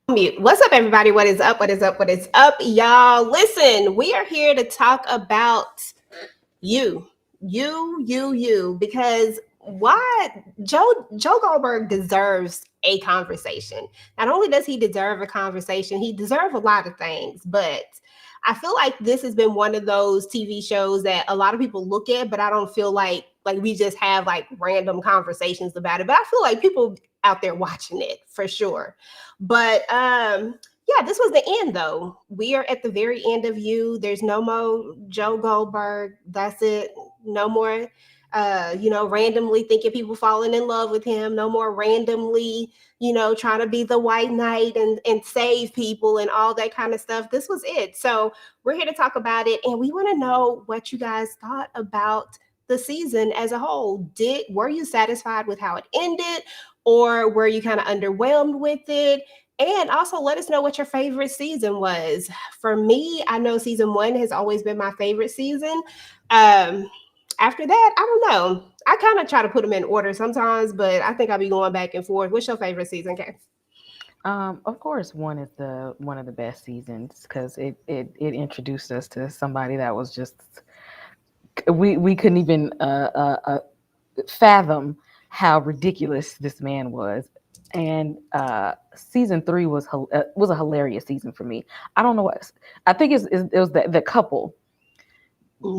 Mute. What's up, everybody? What is up? What is up? What is up, y'all? Listen, we are here to talk about you, because why Joe Goldberg deserves a conversation. Not only does he deserve a conversation, he deserves a lot of things, but I feel like this has been one of those TV shows that a lot of people look at, but I don't feel like we just have like random conversations about it. But I feel like people out there watching it for sure. But yeah, this was the end though. We are at the very end of you. There's no more Joe Goldberg. That's it. No more randomly thinking people falling in love with him. No more randomly, trying to be the white knight and save people and all that kind of stuff. This was it. So we're here to talk about it, and we want to know what you guys thought about the season as a whole. Were you satisfied with how it ended, or were you kind of underwhelmed with it? And also let us know what your favorite season was. For me, I know season 1 has always been my favorite season. After that, I don't know. I kind of try to put them in order sometimes, but I think I'll be going back and forth. What's your favorite season, Kay? Of course, one is the one of the best seasons because it introduced us to somebody that was just we couldn't even fathom how ridiculous this man was. And season 3 was a hilarious season for me. I don't know what I think it was the couple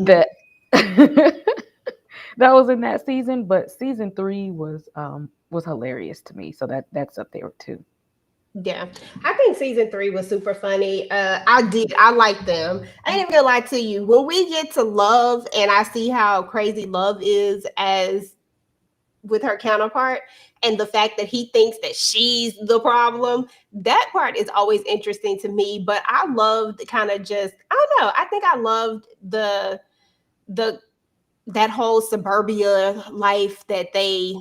that that was in that season, but season 3 was hilarious to me. So that's up there too. Yeah, I think season 3 was super funny. I like them. I ain't even gonna lie to you. When we get to Love and I see how crazy Love is as with her counterpart, and the fact that he thinks that she's the problem, that part is always interesting to me. But I loved kind of just, I don't know. I think I loved the that whole suburbia life that they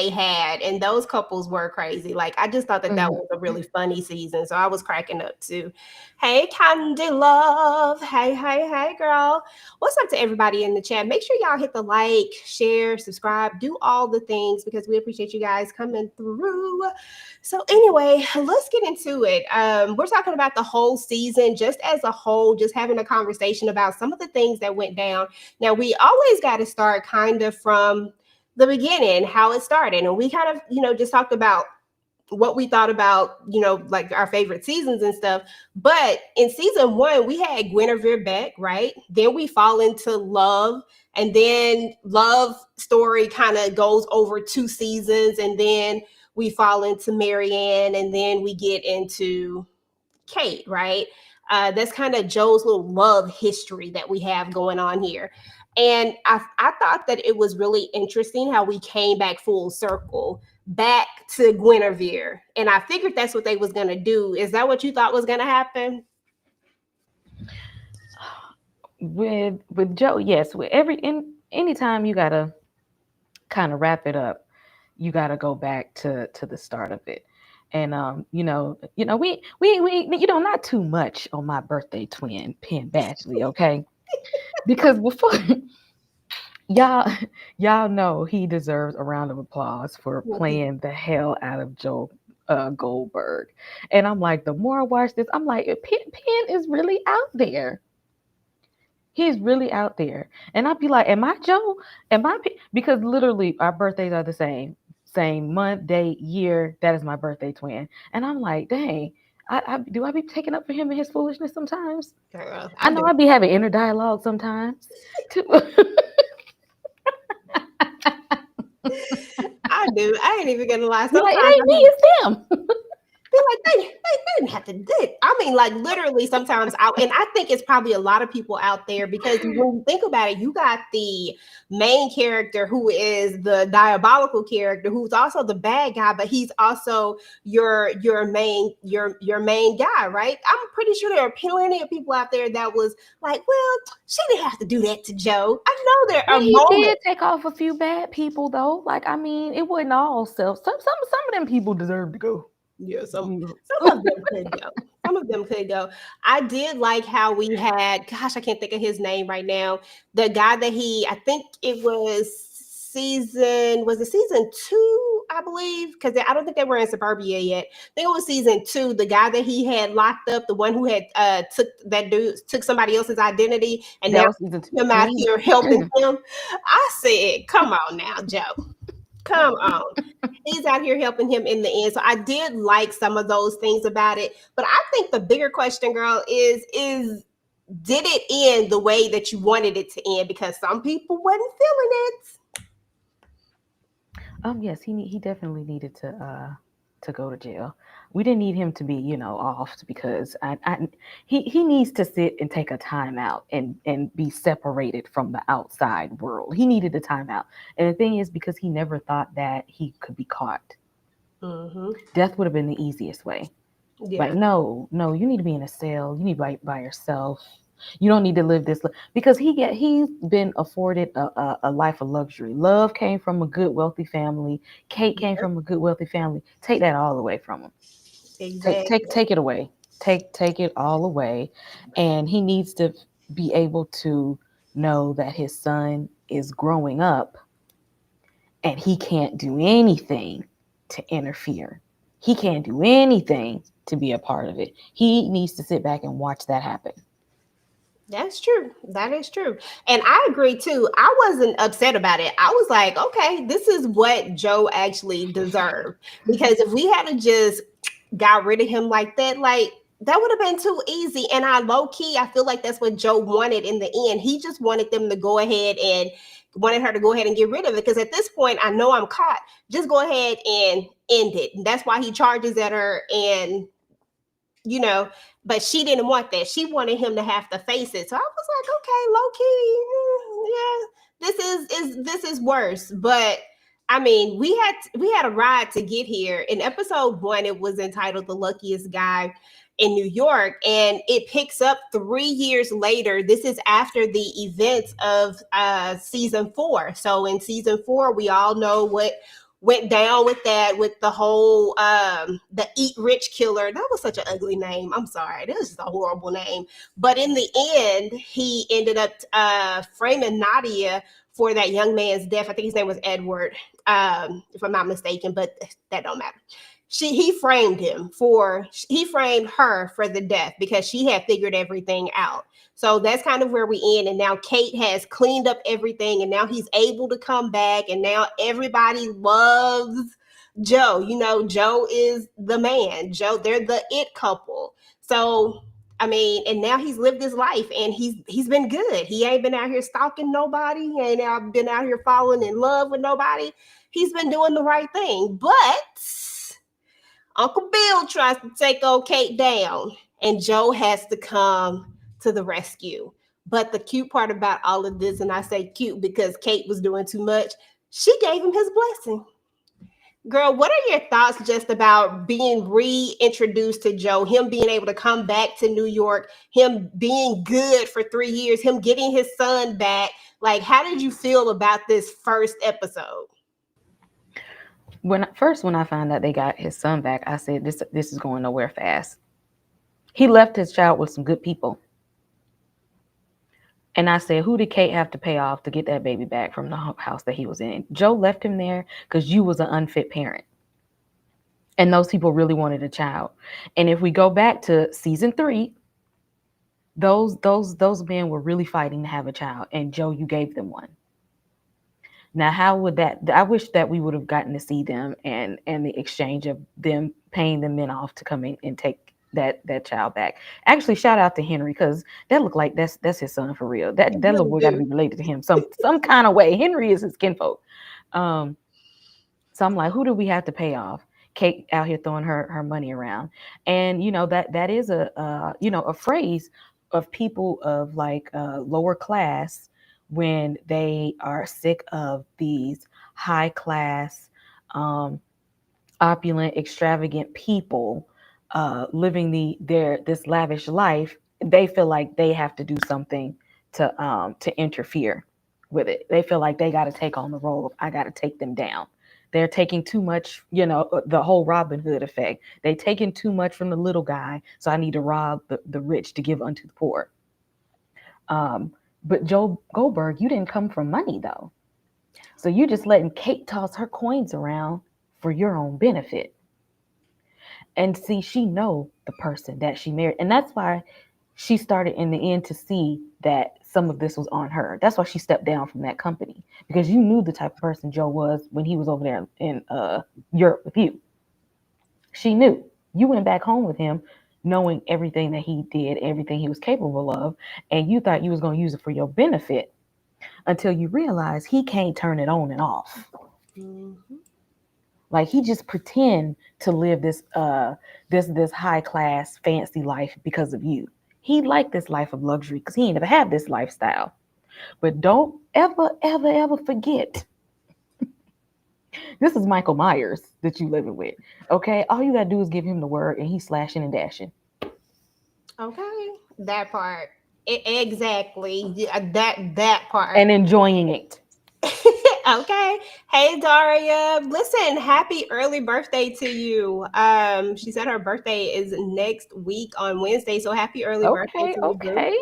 had, and those couples were crazy. Like, I just thought that that was a really funny season, so I was cracking up too. Hey, Candy Love. Hey, girl. What's up to everybody in the chat? Make sure y'all hit the like, share, subscribe, do all the things, because we appreciate you guys coming through. So anyway, let's get into it. We're talking about the whole season just as a whole, just having a conversation about some of the things that went down. Now, we always got to start kind of from the beginning, how it started. And we kind of, just talked about what we thought about, like our favorite seasons and stuff. But in season 1, we had Guinevere Beck, right? Then we fall into Love. And then Love story kind of goes over 2 seasons. And then we fall into Marianne. And then we get into Kate, right? That's kind of Joe's little love history that we have going on here. And I thought that it was really interesting how we came back full circle back to Guinevere. And I figured that's what they was going to do. Is that what you thought was going to happen? With Joe, yes. With anytime you gotta kind of wrap it up, you gotta go back to the start of it. And we not too much on my birthday twin, Penn Badgley, okay? Because before y'all y'all know he deserves a round of applause for playing the hell out of Joe Goldberg. And I'm like, the more I watch this, I'm like, Penn is really out there. He's really out there. And I'd be like, am I Joe? Because literally our birthdays are the same month, day, year. That is my birthday twin. And I'm like, dang, do I be taking up for him and his foolishness sometimes? Girl, I know I'd be having inner dialogue sometimes. I do. I ain't even gonna lie. Be like, it Sometimes ain't me, it's them. feel like they didn't have to do it. I mean, like literally sometimes and I think it's probably a lot of people out there, because when you think about it, you got the main character who is the diabolical character, who's also the bad guy, but he's also your main guy, right? I'm pretty sure there are plenty of people out there that was like, well, she didn't have to do that to Joe. I know there But are he moments. did take off a few bad people though. Like, I mean, it wasn't all self. Some of them people deserve to go. Yeah, some of them could go. Some of them could go. I did like how we had, gosh, I can't think of his name right now. The guy that I think it was season, was it season two, I believe? Because I don't think they were in suburbia yet. I think it was season two. The guy that he had locked up, the one who had took that dude took somebody else's identity, and That now was season him out three. here helping him. I said, "Come on now, Joe. Come on." He's out here helping him in the end. So I did like some of those things about it. But I think the bigger question, girl, is did it end the way that you wanted it to end? Because some people wasn't feeling it. Yes, he definitely needed to go to jail. We didn't need him to be, off because he needs to sit and take a time out and be separated from the outside world. He needed a time out. And the thing is, because he never thought that he could be caught. Mm-hmm. Death would have been the easiest way. Like, Yeah, no, you need to be in a cell. You need to be by yourself. You don't need to live this because he's been afforded a life of luxury. Love came from a good wealthy family. Kate came yeah, from a good wealthy family. Take that all away from him. exactly. Take it away. Take it all away, and he needs to be able to know that his son is growing up and he can't do anything to interfere. He can't do anything to be a part of it. He needs to sit back and watch that happen. That's true. That is true. And I agree too. I wasn't upset about it. I was like, okay, this is what Joe actually deserved. Because if we had to just got rid of him like that, like that would have been too easy. And I low key, I feel like that's what Joe wanted in the end. He just wanted them to go ahead and wanted her to go ahead and get rid of it. Because at this point, I know I'm caught. Just go ahead and end it. And that's why he charges at her and you know, but she didn't want that. She wanted him to have to face it. So I was like, okay, low key, yeah, this is worse. But I mean, we had a ride to get here. In episode one, it was entitled "The Luckiest Guy in New York," and it picks up 3 years later. This is after the events of season four. So in season four, we all know what went down with that, with the whole the eat rich killer. That was such an ugly name. I'm sorry, that was just a horrible name. But in the end, he ended up framing Nadia for that young man's death. I think his name was Edward, if I'm not mistaken, but that don't matter. He framed her for the death because she had figured everything out. So that's kind of where we end. And now Kate has cleaned up everything, and now he's able to come back, and now everybody loves Joe. You know, Joe is the man. Joe, they're the it couple. So I mean, and now he's lived his life and he's been good. He ain't been out here stalking nobody. He ain't been out here falling in love with nobody. He's been doing the right thing. But Uncle Bill tries to take old Kate down, and Joe has to come to the rescue. But the cute part about all of this, and I say cute because Kate was doing too much, she gave him his blessing. Girl, what are your thoughts just about being reintroduced to Joe, him being able to come back to New York, him being good for 3 years, him getting his son back? Like, how did you feel about this first episode? When I found out they got his son back, I said this is going nowhere fast. He left his child with some good people. And I said, who did Kate have to pay off to get that baby back from the house that he was in? Joe left him there because you was an unfit parent. And those people really wanted a child. And if we go back to season 3, those men were really fighting to have a child. And Joe, you gave them one. Now, how would that? I wish that we would have gotten to see them and the exchange of them paying the men off to come in and take that child back. Actually, shout out to Henry because that looked like that's his son for real. You That little really boy got to do. be related to him some kind of way. Henry is his kinfolk. Um, so I'm like, who do we have to pay off? Kate out here throwing her money around, and that is a phrase of people of like lower class when they are sick of these high class, um, opulent, extravagant people living this lavish life. They feel like they have to do something to interfere with it. They feel like they got to take on the role of I got to take them down. They're taking too much, the whole Robin Hood effect. They taking too much from the little guy, so I need to rob the rich to give unto the poor. But Joe GoldBerg, you didn't come from money though. So you just letting Kate toss her coins around for your own benefit. And see, she know the person that she married. And that's why she started in the end to see that some of this was on her. That's why she stepped down from that company. Because you knew the type of person Joe was when he was over there in Europe with you. She knew. You went back home with him knowing everything that he did, everything he was capable of, and you thought you was going to use it for your benefit until you realize he can't turn it on and off. Mm-hmm. Like he just pretend to live this high class fancy life because of you. He liked this life of luxury because he ain't never had this lifestyle. But don't ever forget, this is Michael Myers that you living with. Okay, all you gotta do is give him the word, and he's slashing and dashing Okay, that part. Exactly. Yeah, that part. and enjoying it. Okay. Hey Daria. Listen, happy early birthday to you. She said her birthday is next week on Wednesday. So happy early birthday Okay, to you, boo. okay.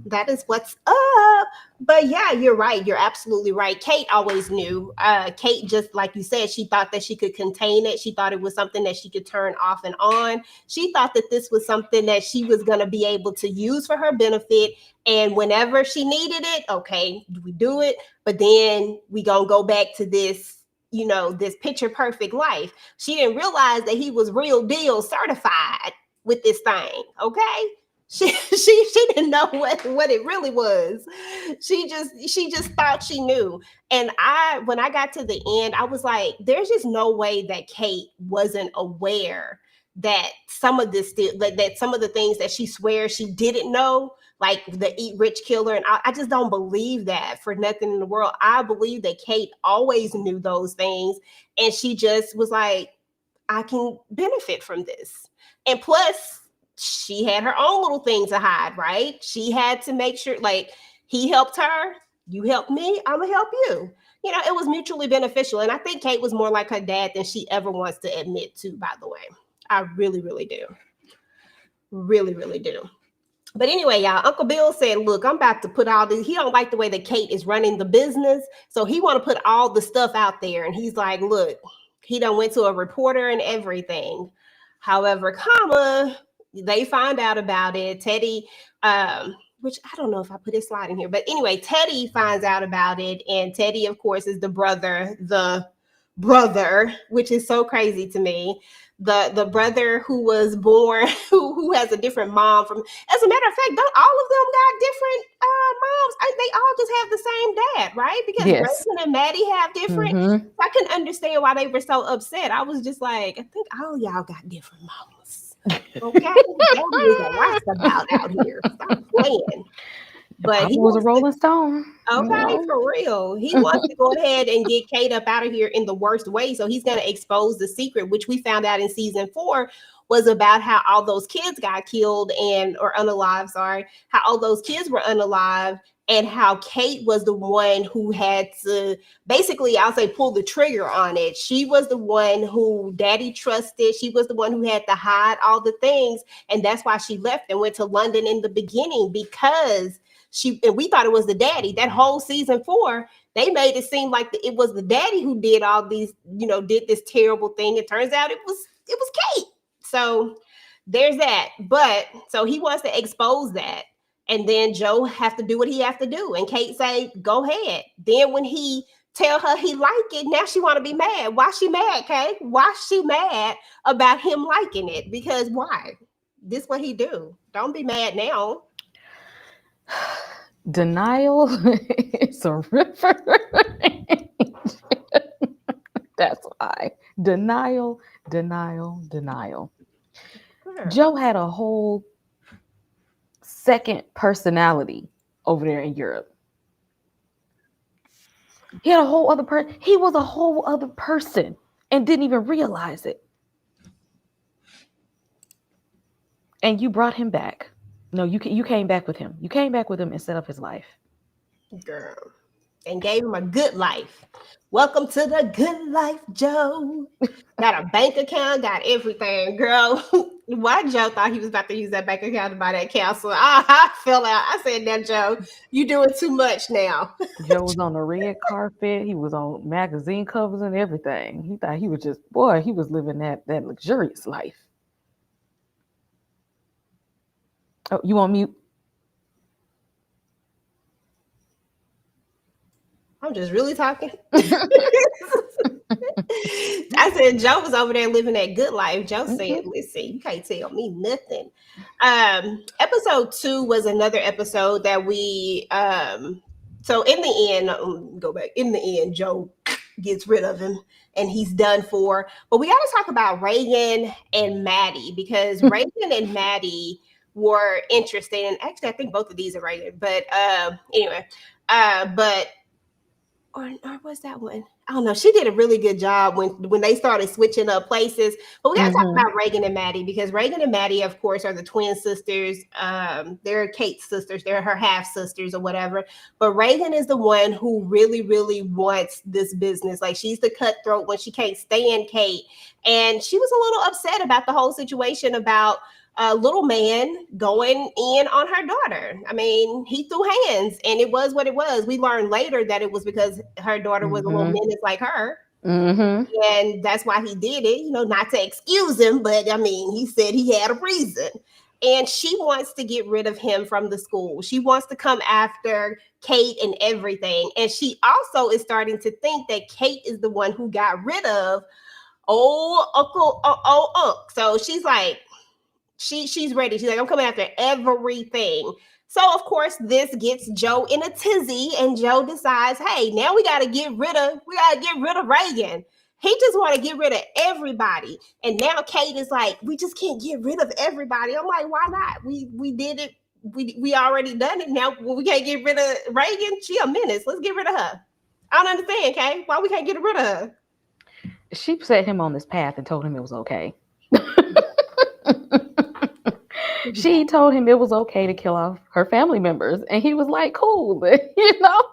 That is what's up. But yeah, you're right. You're absolutely right. Kate always knew. Kate, just like you said, she thought that she could contain it. She thought it was something that she could turn off and on. She thought that this was something that she was going to be able to use for her benefit. And whenever she needed it, okay, we do it. But then we going to go back to this, this picture perfect life. She didn't realize that he was real deal certified with this thing. Okay. She didn't know what it really was. She just thought she knew. And when I got to the end, I was like, there's just no way that Kate wasn't aware that some of this that some of the things that she swears she didn't know, like the eat rich killer, and I just don't believe that for nothing in the world. I believe that Kate always knew those things, and she just was like, I can benefit from this. And plus, she had her own little thing to hide, right? She had to make sure, like, he helped her, you help me, I'm gonna help you. It was mutually beneficial. And I think Kate was more like her dad than she ever wants to admit to, by the way. I really, really do. Really, really do. But anyway, y'all, Uncle Bill said, look, I'm about to put all this. He don't like the way that Kate is running the business. So he want to put all the stuff out there. And he's like, look, he done went to a reporter and everything. However, they find out about it. Teddy, which I don't know if I put his slide in here. But anyway, Teddy finds out about it. And Teddy, of course, is the brother, which is so crazy to me. The brother who was born, who has a different mom from. As a matter of fact, don't all of them got different moms? They all just have the same dad, right? Because Yes. Grayson and Maddie have different. Mm-hmm. I couldn't understand why they were so upset. I was just like, I think all y'all got different mamas. Okay, daddy is a roustabout out here. Stop playing. But Papa he was a wants to. Rolling Stone. Okay, for real. He wants to go ahead and get Kate up out of here in the worst way. So he's going to expose the secret, which we found out in season 4 was about how all those kids got killed or unalive, sorry, how all those kids were unalive, and how Kate was the one who had to basically, I'll say, pull the trigger on it. She was the one who daddy trusted. She was the one who had to hide all the things. And that's why she left and went to London in the beginning, because and we thought it was the daddy. That whole season 4, they made it seem like it was the daddy who did all these, did this terrible thing. It turns out it was Kate. So there's that. But so he wants to expose that. And then Joe have to do what he have to do. And Kate say, go ahead. Then when he tell her he like it, now she want to be mad. Why she mad, Kate? Why she mad about him liking it? Because why? This what he do. Don't be mad now. Denial is a river. That's why. Denial. Sure. Joe had a whole second personality over there in Europe. He had a whole other person. He was a whole other person and didn't even realize it. And you brought him back. No, you came back with him. You came back with him and set up his life. Girl. and gave him a good life. Welcome to the good life, Joe. Got a bank account, got everything, girl. Why Joe thought he was about to use that bank account to buy that castle? I fell out. I said, "Now, Joe, you doing too much now." Joe was on the red carpet. He was on magazine covers and everything. He thought he was just boy. He was living that luxurious life. Oh, you on mute? I'm just really talking. I said Joe was over there living that good life. Joe said, Mhm. "Listen, you can't tell me nothing." Episode 2 was another episode that we so in the end, go back. In the end, Joe gets rid of him and he's done for. But we got to talk about Reagan and Maddie because Reagan and Maddie were interesting. And actually, I think both of these are Reagan. But anyway, but or was that one? I don't know. She did a really good job when they started switching up places. But we got to talk Mhm. about Reagan and Maddie because Reagan and Maddie, of course, are the twin sisters. They're Kate's sisters. They're her half sisters or whatever. But Reagan is the one who really, really wants this business. Like she's the cutthroat when she can't stand Kate, and she was a little upset about the whole situation about a little man going in on her daughter. I mean, he threw hands and it was what it was. We learned later that it was because her daughter was a little Mhm. menace like her. Mhm. And that's why he did it, not to excuse him, but I mean, he said he had a reason. And she wants to get rid of him from the school. She wants to come after Kate and everything. And she also is starting to think that Kate is the one who got rid of old Uncle, Unc. So she's like, she's ready. She's like, I'm coming after everything. So of course this gets Joe in a tizzy, and Joe decides, hey, now we gotta get rid of Reagan. He just want to get rid of everybody. And now Kate is like, we just can't get rid of everybody. I'm like, why not? We did it. We already done it. Now we can't get rid of Reagan. She a menace. Let's get rid of her. I don't understand, Kate. Why we can't get rid of her? She set him on this path and told him it was okay. She told him it was okay to kill off her family members, and he was like, "Cool, you know."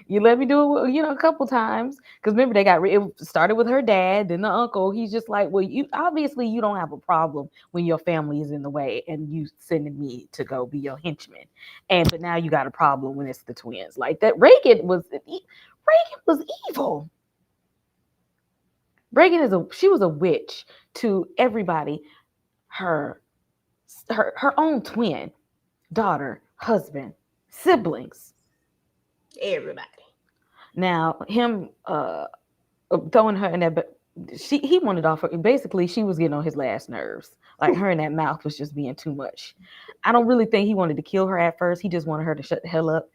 You let me do it, a couple times. Because remember, it started with her dad, then the uncle. He's just like, well, you obviously you don't have a problem when your family is in the way, and you sending me to go be your henchman, but now you got a problem when it's the twins. Like that, Reagan was evil. She was a witch to everybody. Her her own twin, daughter, husband, siblings. Everybody. Now him throwing her in that, but he wanted off her. Basically, she was getting on his last nerves. Like her in that mouth was just being too much. I don't really think he wanted to kill her at first. He just wanted her to shut the hell up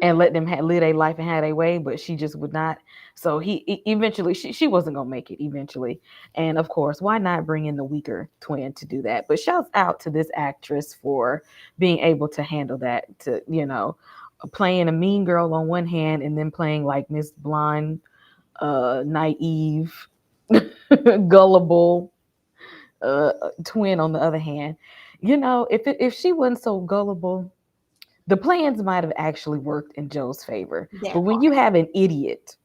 and let them live their life and have their way, but she just would not. So he eventually she wasn't gonna make it eventually, and of course, why not bring in the weaker twin to do that? But shouts out to this actress for being able to handle that. To playing a mean girl on one hand and then playing like Miss Blonde, naive, gullible twin on the other hand. If she wasn't so gullible, the plans might have actually worked in Joe's favor. But That when part. you have an idiot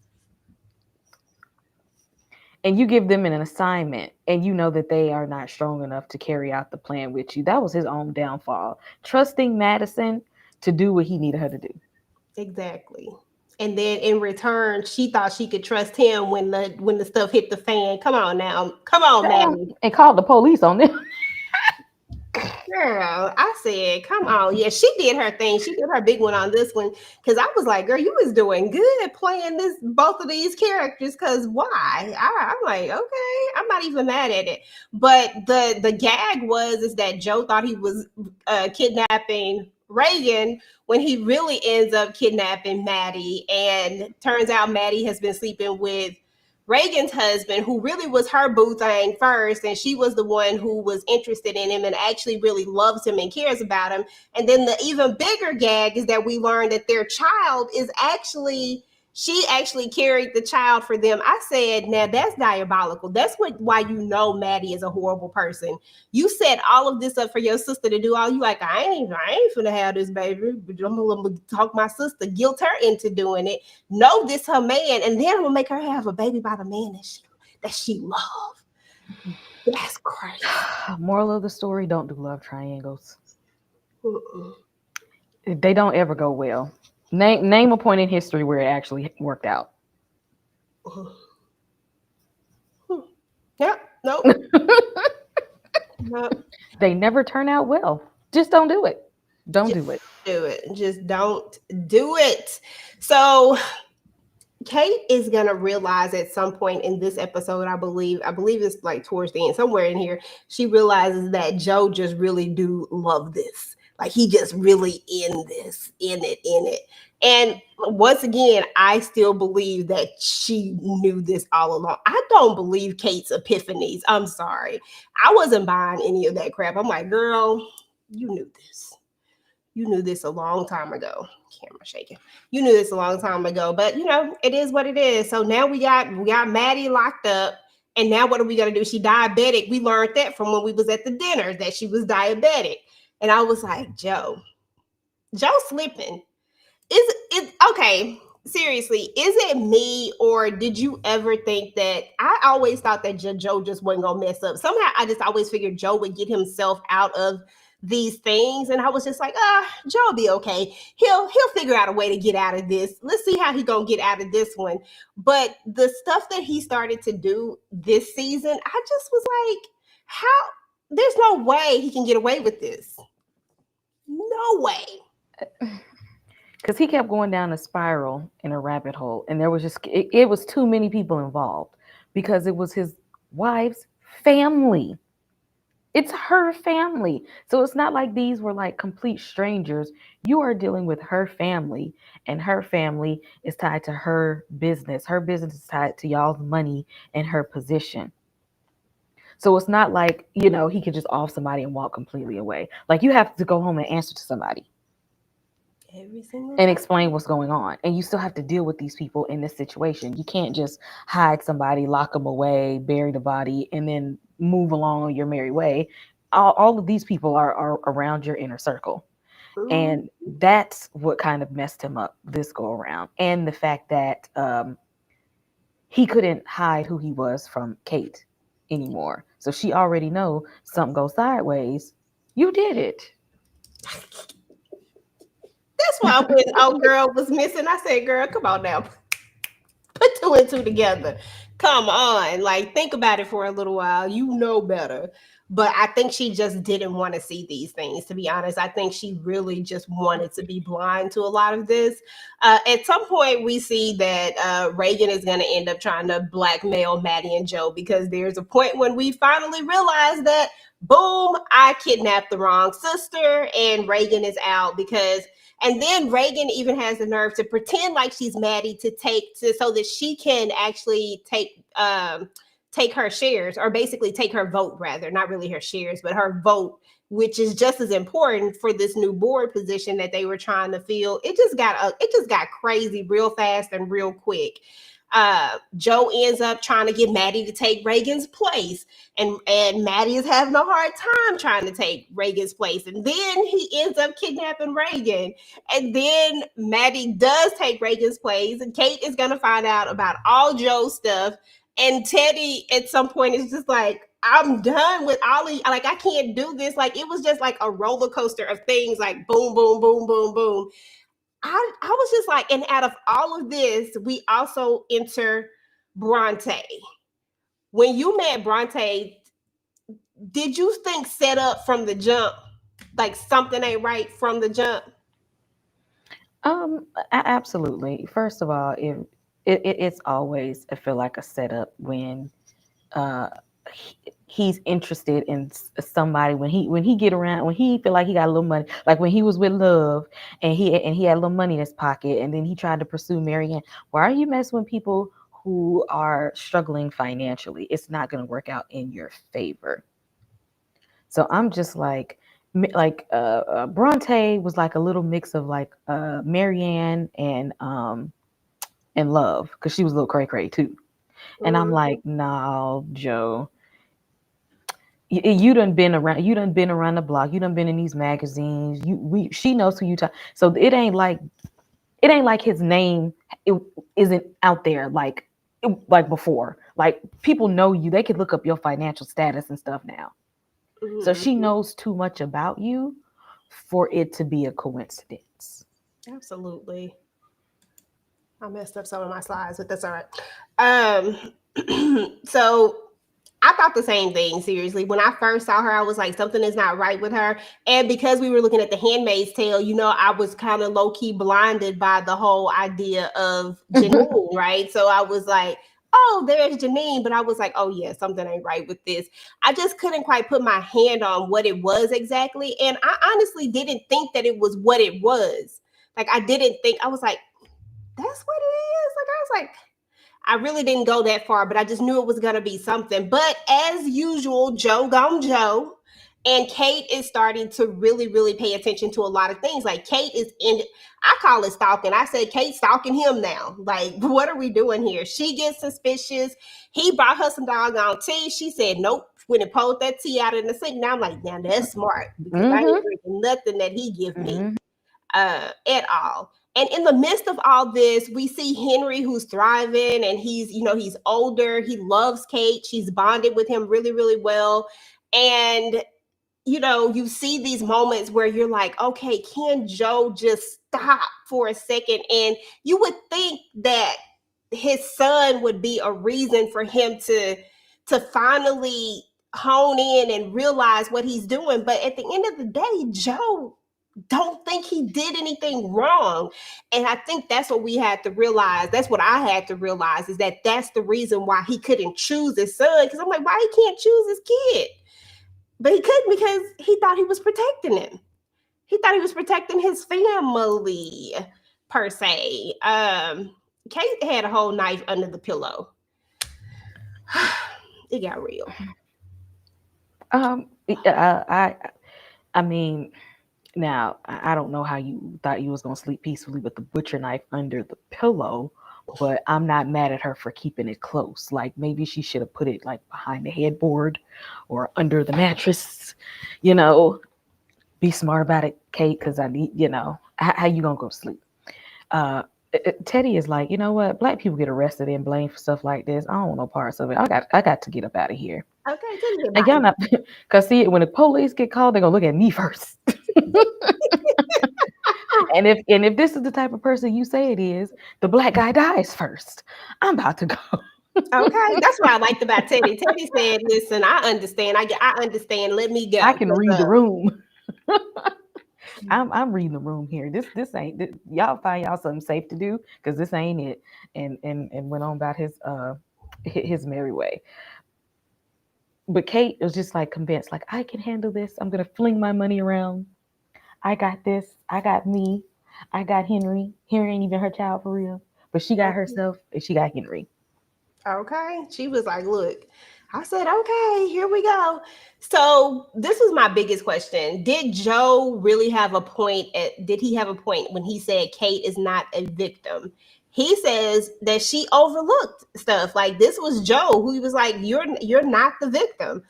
and you give them an assignment and you know that they are not strong enough to carry out the plan with you, that was his own downfall. Trusting Madison to do what he needed her to do. Exactly. And then in return, she thought she could trust him when the stuff hit the fan. Come on now. Come on, Maddie. And called the police on them. Girl, I said, come on. Yeah, she did her thing. She did her big one on this one. Cause I was like, girl, you was doing good playing both of these characters. Cause why? I'm like, okay, I'm not even mad at it. But the gag is that Joe thought he was kidnapping Reagan when he really ends up kidnapping Maddie. And turns out Maddie has been sleeping with Reagan's husband, who really was her boo thing first, and she was the one who was interested in him and actually really loves him and cares about him. And then the even bigger gag is that we learned that their child is actually She actually carried the child for them. I said, now that's diabolical. That's why you know Maddie is a horrible person. You set all of this up for your sister to do all. You like, I ain't finna have this baby. But I'm gonna talk my sister, guilt her into doing it. Know this her man, and then I'm gonna make her have a baby by the man that she love. That's crazy. Moral of the story: don't do love triangles. Mm-mm. They don't ever go well. Name a point in history where it actually worked out. Yep. Nope. Nope. They never turn out well. Just don't do it. Don't Just do it. do it. Just don't do it. So Kate is gonna realize at some point in this episode, I believe it's like towards the end, somewhere in here, she realizes that Joe just really do love this. Like he just really in this, in it. And once again, I still believe that she knew this all along. I don't believe Kate's epiphanies. I'm sorry. I wasn't buying any of that crap. I'm like, girl, you knew this. You knew this a long time ago. Camera shaking. You knew this a long time ago, but it is what it is. So now we got Maddie locked up, and now what are we gonna do? She diabetic. We learned that from when we was at the dinner that she was diabetic, and I was like, Joe slipping. Is it okay? Seriously, is it me, or did you ever think that I always thought that Joe just wasn't gonna mess up? Somehow I just always figured Joe would get himself out of these things, and I was just like, Joe will be okay. He'll figure out a way to get out of this. Let's see how he gonna get out of this one. But the stuff that he started to do this season, I just was like, how? There's no way he can get away with this. No way. Because he kept going down a spiral in a rabbit hole, and there was it was too many people involved because it was his wife's family. It's her family. So it's not like these were like complete strangers. You are dealing with her family, and her family is tied to her business. Her business is tied to y'all's money and her position. So it's not like, he could just off somebody and walk completely away. Like you have to go home and answer to somebody Every single and time. explain what's going on. And you still have to deal with these people in this situation. You can't just hide somebody, lock them away, bury the body, and then move along on your merry way. All of these people are around your inner circle. Mm. And that's what kind of messed him up this go around. And the fact that he couldn't hide who he was from Kate anymore. So she already know something goes sideways. You did it. That's why when old girl was missing, I said, "Girl, come on now, put two and two together. Come on, like think about it for a little while. You know better." But I think she just didn't want to see these things. To be honest, I think she really just wanted to be blind to a lot of this. At some point, we see that Reagan is going to end up trying to blackmail Maddie and Joe because there's a point when we finally realize that, boom, I kidnapped the wrong sister, and Reagan is out because and then Reagan even has the nerve to pretend like she's Maddie so that she can actually take her shares, or basically take her vote, rather, not really her shares, but her vote, which is just as important for this new board position that they were trying to fill. It just got crazy real fast and real quick. Joe ends up trying to get Maddie to take Reagan's place, and Maddie is having a hard time trying to take Reagan's place, and then he ends up kidnapping Reagan, and then Maddie does take Reagan's place, and Kate is gonna find out about all Joe's stuff, and Teddy at some point is just like, I'm done with Ollie. Like, I can't do this. Like, it was just like a roller coaster of things, like boom, boom, boom, boom, boom. I was just like, and out of all of this, we also enter Bronte. When you met Bronte, did you think set up from the jump, like something ain't right from the jump? Absolutely. First of all, it's always, I feel like, a setup when uh he's interested in somebody, when he get around, when he feel like he got a little money, like when he was with Love, and he had a little money in his pocket, and then he tried to pursue Marianne. Why are you messing with people who are struggling financially? It's not going to work out in your favor. So I'm just like Bronte was like a little mix of like Marianne and and Love, because she was a little cray cray too. And I'm Mhm. like, nah, Joe, you done been around. You done been around the block. You done been in these magazines. She knows who you talk. So it ain't like his name it isn't out there like before. Like people know you. They could look up your financial status and stuff now. So she Mhm. knows too much about you for it to be a coincidence. Absolutely. I messed up some of my slides, but that's all right. So I thought the same thing, seriously. When I first saw her, I was like, something is not right with her. And because we were looking at the Handmaid's Tale, I was kind of low key blinded by the whole idea of Janine, right? So I was like, oh, there's Janine. But I was like, oh, yeah, something ain't right with this. I just couldn't quite put my hand on what it was exactly. And I honestly didn't think that it was what it was. Like, I didn't think, I was like, that's what it is. Like, I was like, I really didn't go that far, but I just knew it was gonna be something. But as usual, Joe gone Joe. And Kate is starting to really, really pay attention to a lot of things. Like Kate is in, I call it stalking. I said Kate stalking him now. Like, what are we doing here? She gets suspicious. He brought her some doggone tea. She said nope. When it pulled that tea out in the sink, now I'm like, now that's smart because I Mm-hmm. ain't drinking nothing that he give me Mm-hmm. at all. And in the midst of all this, we see Henry who's thriving and he's older. He loves Kate. She's bonded with him really, really well. And, you see these moments where you're like, okay, can Joe just stop for a second? And you would think that his son would be a reason for him to finally hone in and realize what he's doing. But at the end of the day, Joe don't think he did anything wrong. And I think that's what we had to realize. That's what I had to realize is that that's the reason why he couldn't choose his son. Because I'm like, why he can't choose his kid? But he couldn't because he thought he was protecting him. He thought he was protecting his family, per se. Kate had a whole knife under the pillow. It got real. Um, I mean, now I don't know how you thought you was gonna sleep peacefully with the butcher knife under the pillow, but I'm not mad at her for keeping it close. Like maybe she should have put it like behind the headboard or under the mattress. You know, be smart about it, Kate, because I need, how you gonna go to sleep? Uh, Teddy is like, you know what? Black people get arrested and blamed for stuff like this. I don't want no parts of it. I got to get up out of here. Okay, tell me And about y'all it. not, cause see, when the police get called, they're gonna look at me first. And if this is the type of person you say it is, the black guy dies first. I'm about to go. Okay, that's what I liked about Teddy. Teddy said, "Listen, I understand. I understand. Let me I go." can 'Cause, read the room. I'm reading the room here. This ain't y'all find y'all something safe to do because this ain't it. And went on about his merry way. But Kate was just like convinced, like I can handle this. I'm gonna fling my money around. I got this. I got me. I got Henry. Henry ain't even her child for real, but she got herself and she got Henry. okay. She was like, look, I said, okay, here we go. So this was my biggest question. Did Joe really have a point did he have a point when he said Kate is not a victim? He says that she overlooked stuff. Like this was Joe who he was like, you're not the victim.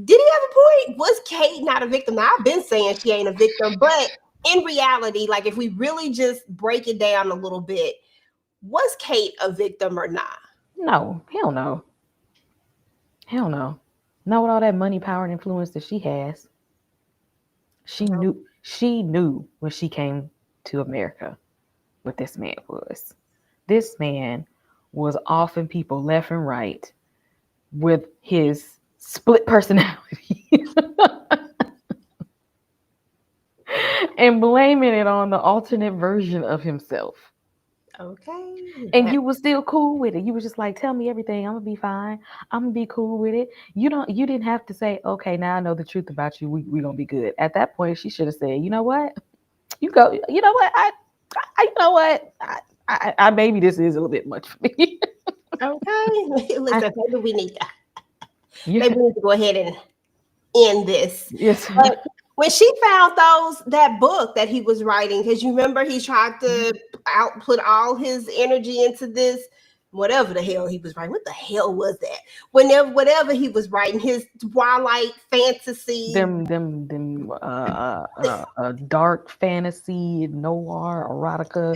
Did he have a point? Was Kate not a victim? Now I've been saying she ain't a victim, but in reality, like if we really just break it down a little bit, was Kate a victim or not? No, hell no, hell no. Not with all that money, power, and influence that she has. She knew when she came to America what this man was. This man was offing people left and right with his split personality and blaming it on the alternate version of himself. Okay. And you was still cool with it. You was just like, tell me everything. I'm gonna be fine. I'm gonna be cool with it. You didn't have to say, okay, now I know the truth about you. We gonna be good. At that point, she should have said, you know what? You go, you know what? You know what? Maybe this is a little bit much for me. Okay. I, Listen, maybe we need to yeah, maybe we need to go ahead and end this. yes. when she found that book that he was writing, because you remember he tried Mhm. to output all his energy into this, whatever the hell he was writing. What the hell was that? Whenever whatever he was writing, his Twilight fantasy. Dark fantasy, noir, erotica,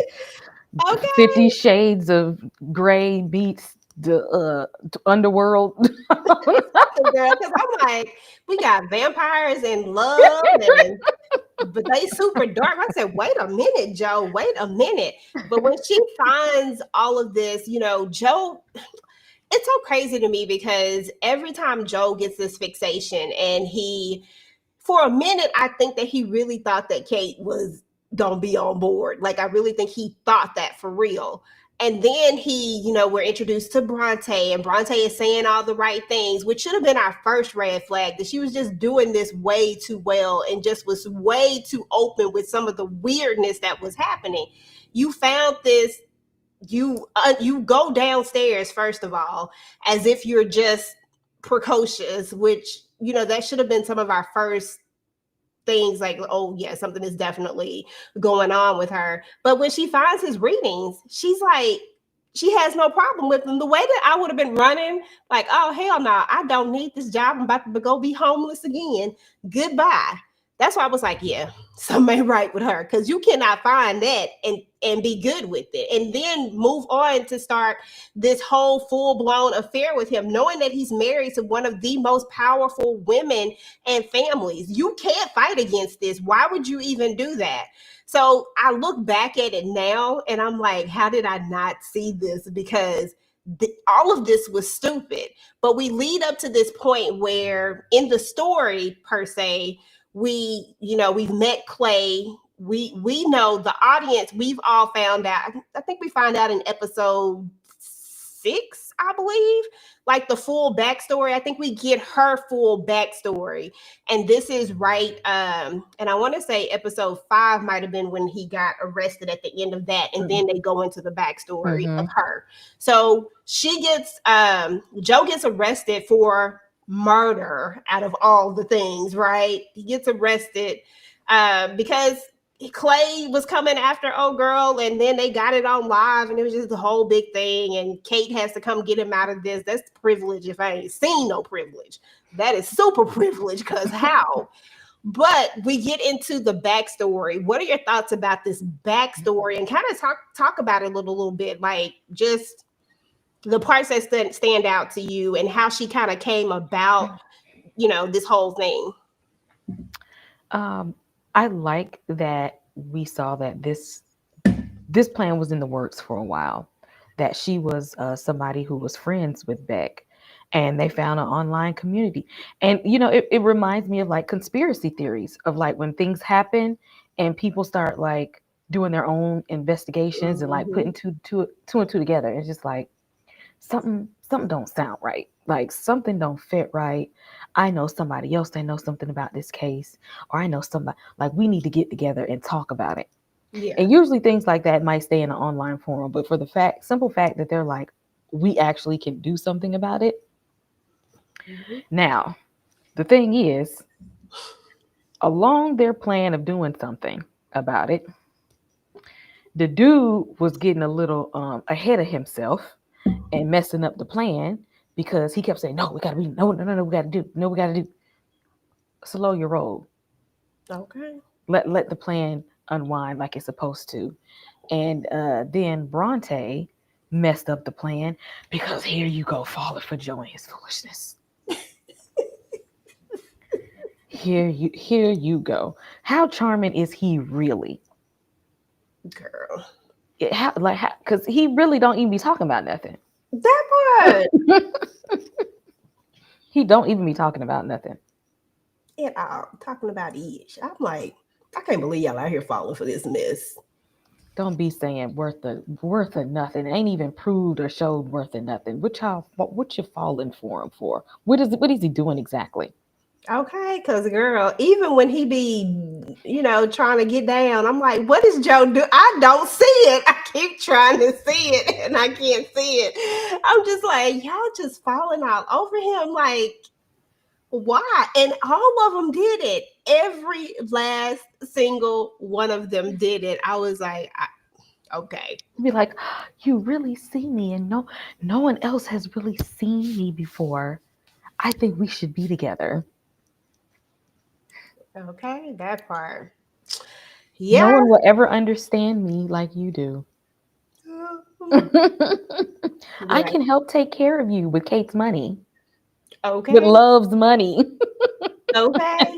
Okay, 50 Shades of Gray beats the underworld. girl, because I'm like, we got vampires and love and but they super dark. I said, wait a minute, Joe, wait a minute. But when she finds all of this, Joe, it's so crazy to me because every time Joe gets this fixation and for a minute, I think that he really thought that Kate was gonna be on board. Like I really think he thought that for real. And then we're introduced to Bronte, and Bronte is saying all the right things, which should have been our first red flag, that she was just doing this way too well and just was way too open with some of the weirdness that was happening. You found this, you go downstairs first of all, as if you're just precocious, which that should have been some of our first things, like, oh yeah, something is definitely going on with her. But when she finds his readings, she's like, she has no problem with them. The way that I would have been running, like, oh hell no, I don't need this job, I'm about to go be homeless again, goodbye. That's why I was like, yeah, something ain't right with her, because you cannot find that and be good with it and then move on to start this whole full-blown affair with him, knowing that he's married to one of the most powerful women and families. You can't fight against this. Why would you even do that? So I look back at it now and I'm like, how did I not see this? Because all of this was stupid. But we lead up to this point where in the story per se, we've met Clay. We know the audience. We've all found out. I think we find out in episode 6, I believe, like the full backstory. I think we get her full backstory, and this is right. And I want to say episode 5 might have been when he got arrested at the end of that, and then they go into the backstory of Mhm. her. So Joe gets arrested for murder out of all the things, right? He gets arrested because Clay was coming after old girl, and then they got it on live, and it was just the whole big thing. And Kate has to come get him out of this. That's privilege. If I ain't seen no privilege, that is super privilege. Cause how? But we get into the backstory. What are your thoughts about this backstory, and kind of talk about it a little bit, like just the parts that stand out to you, and how she kind of came about, this whole thing. Um, I like that we saw that this plan was in the works for a while. That she was somebody who was friends with Beck, and they found an online community. And it reminds me of like conspiracy theories of like when things happen and people start like doing their own investigations and like Mm-hmm. putting two and two together. It's just like something don't sound right. Like something don't fit right. I know somebody else that knows something about this case, or I know somebody, like we need to get together and talk about it. Yeah. And usually things like that might stay in an online forum, but for the simple fact that they're like, we actually can do something about it. Mm-hmm. Now, the thing is, along their plan of doing something about it, the dude was getting a little ahead of himself and messing up the plan because he kept saying, "No, we gotta be no, we gotta do no, we gotta do." Slow your roll. Okay. Let the plan unwind like it's supposed to. And then Bronte messed up the plan because here you go, falling for Joe and his foolishness. Here you go. How charming is he really? Girl. Because he really don't even be talking about nothing. That part. He don't even be talking about nothing. At all. Talking about ish. I'm like, I can't believe y'all out here falling for this mess. Don't be saying worth of nothing. It ain't even proved or showed worth of nothing. What you falling for him for? What is he doing exactly? Okay, because girl, even when he be, trying to get down, I'm like, what is Joe do? I don't see it. I keep trying to see it and I can't see it. I'm just like, y'all just falling all over him. Like, Why? And all of them did it. Every last single one of them did it. I was like, okay. Be like, you really see me, and no one else has really seen me before. I think we should be together. Okay, that part. No Yeah. one will ever understand me like you do. I Yeah. can help take care of you with Kate's money, with Okay. Love's money. Okay.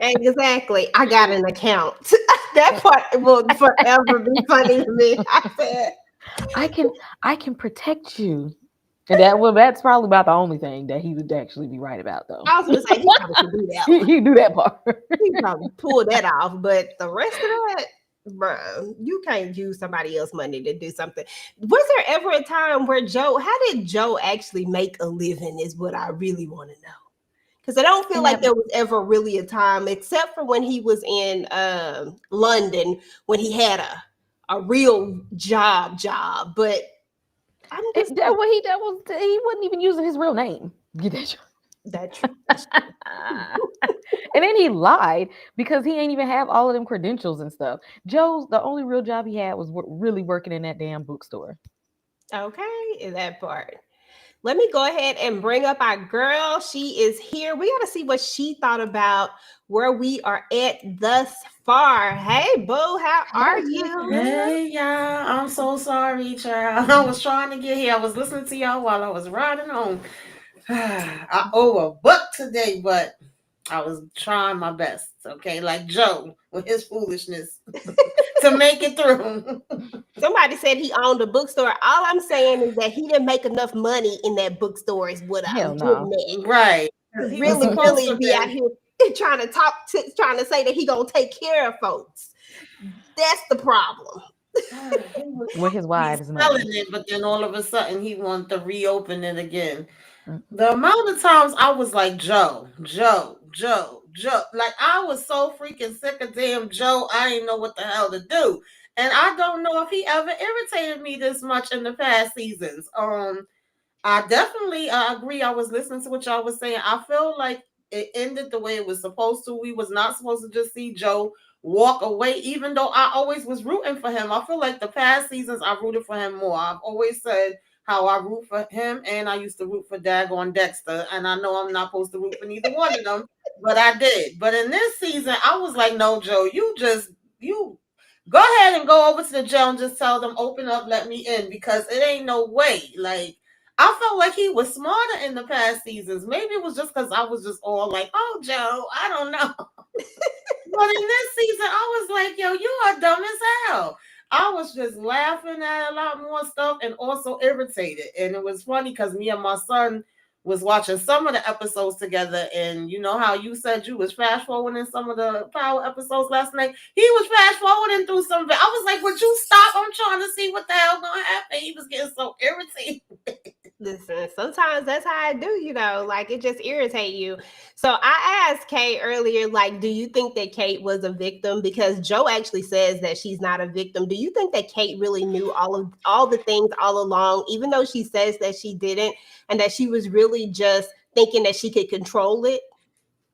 Exactly. I got an account. That part will forever be funny to me. I said, I can I can protect you. And that's probably about the only thing that he would actually be right about though. I was gonna say he probably could do that one. He do that part. He probably pull that off, but the rest of that, bro, you can't use somebody else's money to do something. Was there ever a time where Joe? How did Joe actually make a living? Is what I really want to know. Because I don't feel And like that there was ever really a time, except for when he was in London, when he had a real job. But I'm just that like, what he wasn't even using his real name. Get that. that's true. That's And then he lied because he ain't even have all of them credentials and stuff. Joe's the only real job he had was really working in that damn bookstore. true. Okay, in that part. Let me go ahead and bring up our girl. She is here. We got to see what she thought about where we are at thus far. Hey, boo, how are Hey, you? girl. Hey y'all, I'm so sorry, child. I was trying to get here. I was listening to y'all while I was riding home. I owe a buck today, but I was trying my best, okay? Like Joe with his foolishness to make it through. Somebody said he owned a bookstore. All I'm saying is that he didn't make enough money in that bookstore, is what I'm Hell getting no. at. Right. To He was really, supposed really to be out be. here trying to say that he gonna take care of folks. That's the problem. He was With his supposed to be wives' selling money. it, but then all of a sudden he wanted to reopen it again. Mm. The amount of times I was like, Joe, Joe, Joe, Joe. Like, I was so freaking sick of damn Joe, I didn't know what the hell to do. And I don't know if he ever irritated me this much in the past seasons. I definitely agree. I was listening to what y'all was saying. I feel like it ended the way it was supposed to. We was not supposed to just see Joe walk away, even though I always was rooting for him. I feel like the past seasons I rooted for him more. I've always said how I root for him, and I used to root for Dagon Dexter. And I know I'm not supposed to root for neither one of them, but I did. But in this season, I was like, no, Joe, you go ahead and go over to the jail and just tell them, open up, let me in, because it ain't no way. Like, I felt like he was smarter in the past seasons. Maybe it was just because I was just all like, oh, Joe, I don't know. But in this season, I was like, yo, you are dumb as hell. I was just laughing at a lot more stuff and also irritated. And it was funny because me and my son was watching some of the episodes together. And you know how you said you was fast forwarding some of the power episodes last night? He was fast forwarding through some of it. I was like, would you stop? I'm trying to see what the hell gonna happen. He was getting so irritated. Listen, sometimes that's how I do, like it just irritate you. So I asked Kate earlier, like, do you think that Kate was a victim? Because Joe actually says that she's not a victim. Do you think that Kate really knew all the things all along, even though she says that she didn't, and that she was really just thinking that she could control it?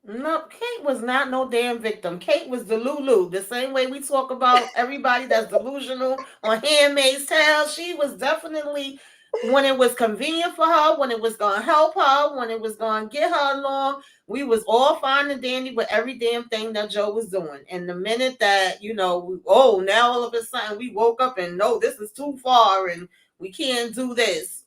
No, Kate was not no damn victim. Kate was the Lulu. The same way we talk about everybody that's delusional on Handmaid's Tale. She was definitely, when it was convenient for her, when it was going to help her, when it was going to get her along, we was all fine and dandy with every damn thing that Joe was doing. And the minute that, now all of a sudden we woke up and no, this is too far and we can't do this.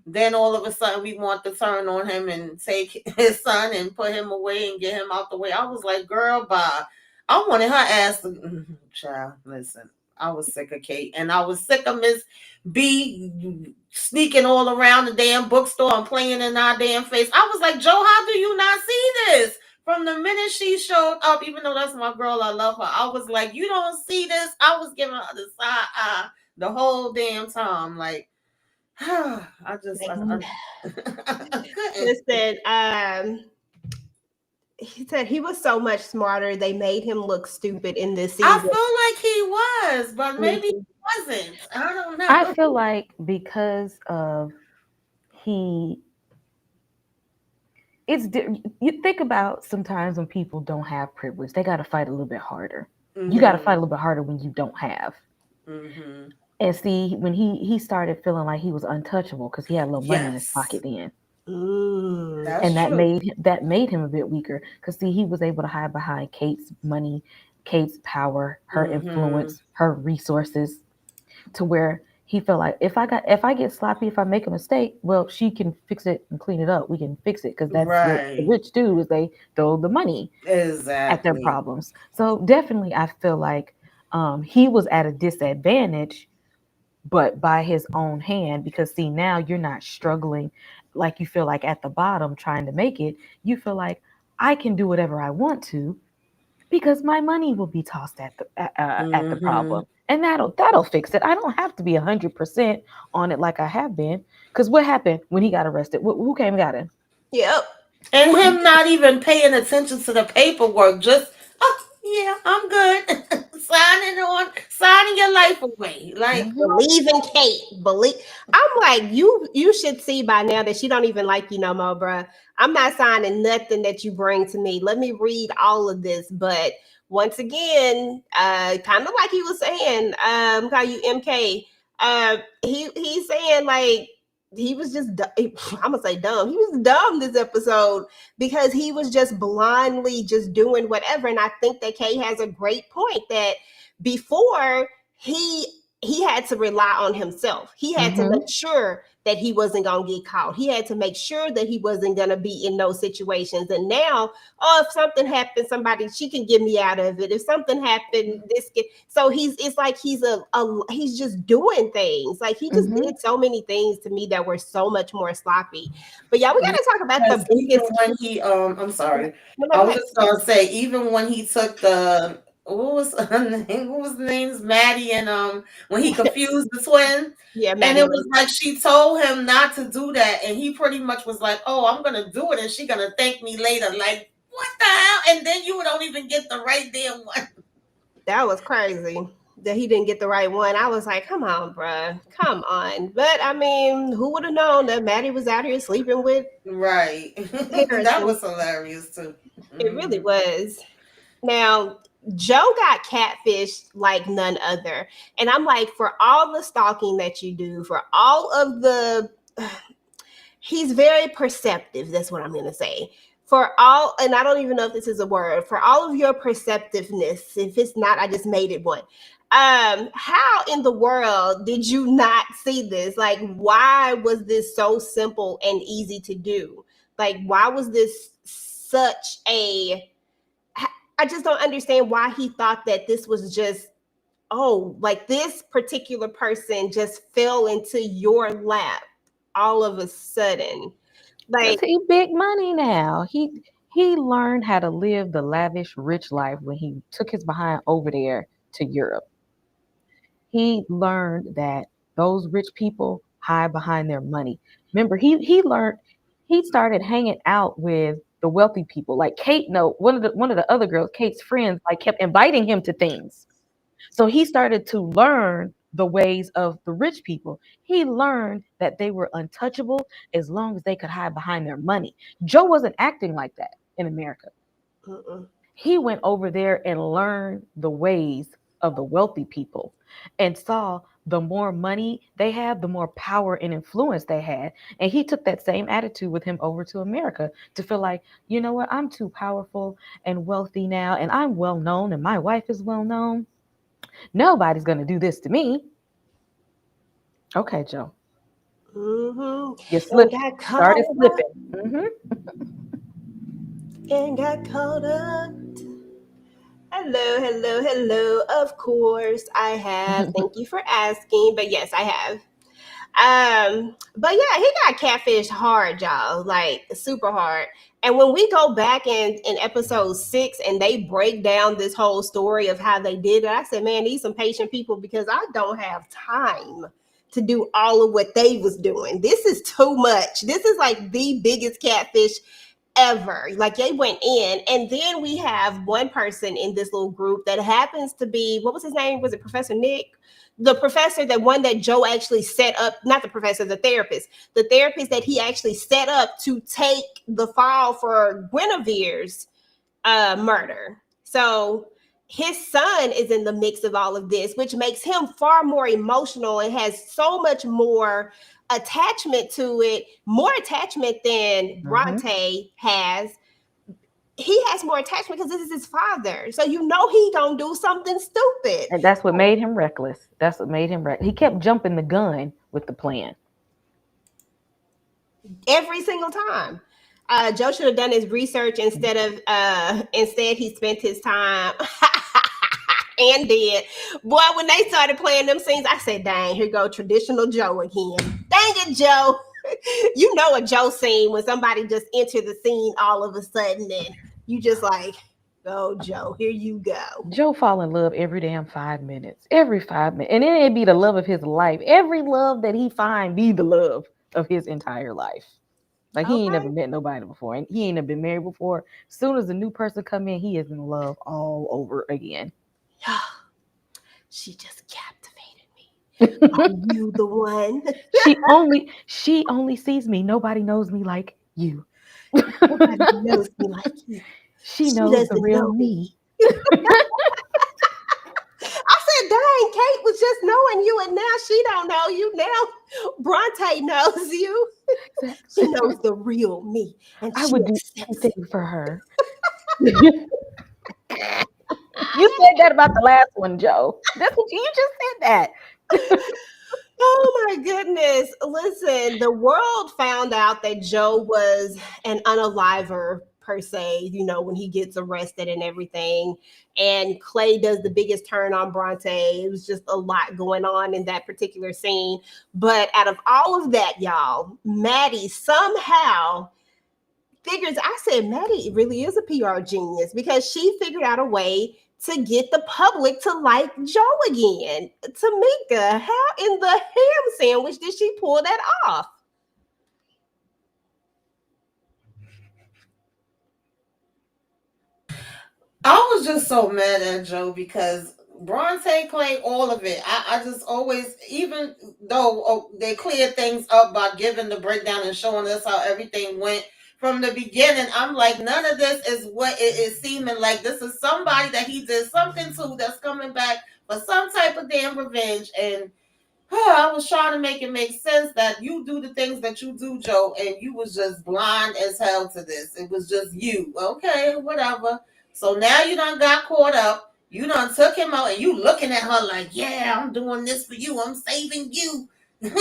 Then all of a sudden we want to turn on him and take his son and put him away and get him out the way. I was like, girl, bye. I wanted her ass to, child, listen. I was sick of Kate and I was sick of Miss B sneaking all around the damn bookstore and playing in our damn face. I was like, Joe, how do you not see this? From the minute she showed up, even though that's my girl, I love her. I was like, you don't see this? I was giving her the side eye the whole damn time. Like, I couldn't. Listen, he said he was so much smarter. They made him look stupid in this I season. feel like he was, but Me maybe too. he wasn't. I don't I know. feel like because of he You think about sometimes when people don't have privilege, they got to fight a little bit harder. You got to fight a Mm-hmm. little bit harder when you don't have. Mm-hmm. And see, when he started feeling like he was untouchable because he had a little money in his Yes, pocket then, Mm. that's and true. that made him a bit weaker because see, he was able to hide behind Kate's money, Kate's power, her Mm-hmm. influence, her resources, to where he felt like if I get sloppy, if I make a mistake, well, she can fix it and clean it up. We can fix it because that's what the Right. rich do is they throw the money at their Exactly. problems. So definitely, I feel like he was at a disadvantage, but by his own hand. Because see, now you're not struggling like you feel like at the bottom trying to make it. You feel like I can do whatever I want to because my money will be tossed at the Mm-hmm. problem, and that'll fix it. I don't have to be 100% on it like I have been. Because what happened when he got arrested? Who came and got him? Yep. And him not even paying attention to the paperwork, just oh yeah, I'm good. Signing your life away. Like, Hmm. Believe in Kate. Believe. I'm like, you should see by now that she don't even like you no more, bruh. I'm not signing nothing that you bring to me. Let me read all of this. But once again, kind of like he was saying, call you MK. He's saying like he was just I'm gonna say dumb. He was dumb this episode because he was just blindly just doing whatever. And I think that Kay has a great point that before he had to rely on himself. He had to Hmm. make sure that he wasn't gonna get caught. He had to make sure that he wasn't gonna be in those situations. And now, oh, if something happened, somebody she can get me out of it. If something happened, so he's it's like he's just doing things. Like he just Hmm. did so many things to me that were so much more sloppy. But yeah, we gotta talk about because the even biggest. when he I'm sorry, No, no, I go was ahead. just gonna say, even when he took the what was her name? What was the names? Maddie and when he confused the twin. Yeah, And Maddie it was Lee. like she told him not to do that, and he pretty much was like, "Oh, I'm gonna do it, and she gonna thank me later." Like, what the hell? And then you don't even get the right damn one. That was crazy that he didn't get the right one. I was like, come on, bruh. Come on. But I mean, who would have known that Maddie was out here sleeping with Right. That Harrison? was hilarious too. It really Mhm. was. Now, Joe got catfished like none other. And I'm like, for all the stalking that you do, for all of the he's very perceptive. That's what I'm going to say. For all, and I don't even know if this is a word, for all of your perceptiveness, if it's not, I just made it one. How in the world did you not see this? Like, why was this so simple and easy to do? Like, why was this such a, I just don't understand why he thought that this was just, oh, like this particular person just fell into your lap all of a sudden. Cause Like, he big money now. He learned how to live the lavish, rich life when he took his behind over there to Europe. He learned that those rich people hide behind their money. Remember, he started hanging out with the wealthy people. Like Kate, no, one of the other girls, Kate's friends, like kept inviting him to things. So he started to learn the ways of the rich people. He learned that they were untouchable as long as they could hide behind their money. Joe wasn't acting like that in America. mm-mm, He went over there and learned the ways of the wealthy people and saw the more money they have, the more power and influence they had. And he took that same attitude with him over to America to feel like, you know what, I'm too powerful and wealthy now, and I'm well known, and my wife is well known. Nobody's going to do this to me. Okay, Joe, you and slipped, got started caught up, slipping. and got caught up. Hello, hello, hello. Of course, I have. Hmm. Thank you for asking. But yes, I have. But yeah, he got catfish hard, y'all, like super hard. And when we go back in episode 6 and they break down this whole story of how they did it, I said, man, these some patient people because I don't have time to do all of what they was doing. This is too much. This is like the biggest catfish ever. Like they went in, and then we have one person in this little group that happens to be, what was his name? Was it Professor Nick? The professor, that one that Joe actually set up, not the professor, the therapist that he actually set up to take the fall for Guinevere's murder. So his son is in the mix of all of this, which makes him far more emotional and has so much more attachment to it, more attachment than Bronte has. He has more attachment because this is his father. So you know he gonna do something stupid. And that's what made him reckless. That's what made him reckless. He kept jumping the gun with the plan. Every single time. Joe should have done his research instead he spent his time and did. Boy, when they started playing them scenes, I said, dang, here go traditional Joe again. Dang it, Joe. You know a Joe scene when somebody just entered the scene all of a sudden and you just like, oh, Joe, here you go. Joe fall in love every damn 5 minutes. Every 5 minutes. And then it'd be the love of his life. Every love that he find be the love of his entire life. Like he ain't never met nobody before. And he ain't never been married before. As soon as a new person come in, he is in love all over again. She just captivated me. Are you the one? she only sees me. Nobody knows me like you. Nobody knows me like you. She knows the real me. I said, dang, Kate was just knowing you, and now she don't know you. Now Bronte knows you. She knows the real me, and I would do anything for her. You said that about the last one, Joe. That's what you just said that. Oh my goodness. Listen, the world found out that Joe was an unaliver per se, you know, when he gets arrested and everything. And Clay does the biggest turn on Bronte. It was just a lot going on in that particular scene. But out of all of that, y'all, Maddie somehow figures, I said, Maddie really is a PR genius because she figured out a way to get the public to like Joe again. Tamika, how in the ham sandwich did she pull that off? I was just so mad at Joe because Bronte Clay, all of it. I just always, even though they cleared things up by giving the breakdown and showing us how everything went from the beginning, I'm like, none of this is what it is seeming like. This is somebody that he did something to that's coming back for some type of damn revenge. And I was trying to make it make sense that you do the things that you do, Joe, and you was just blind as hell to this. It was just you. Okay, whatever. So now you done got caught up. You done took him out and you looking at her like, yeah, I'm doing this for you. I'm saving you. And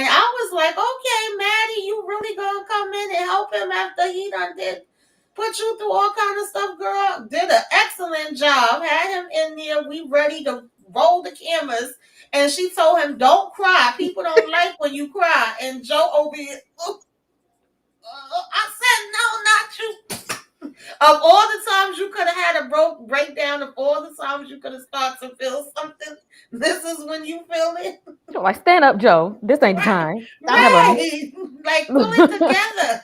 I was like, okay, Maddie, you really gonna come in and help him after he done did put you through all kind of stuff, girl. Did an excellent job. Had him in there. We ready to roll the cameras. And she told him, don't cry. People don't like when you cry. And Joe over here, I said, no, not you. Of all the times you could have had a breakdown, of all the times you could have started to feel something, this is when you feel it. Like, stand up, Joe. This ain't the time. Right. Like, pull it together.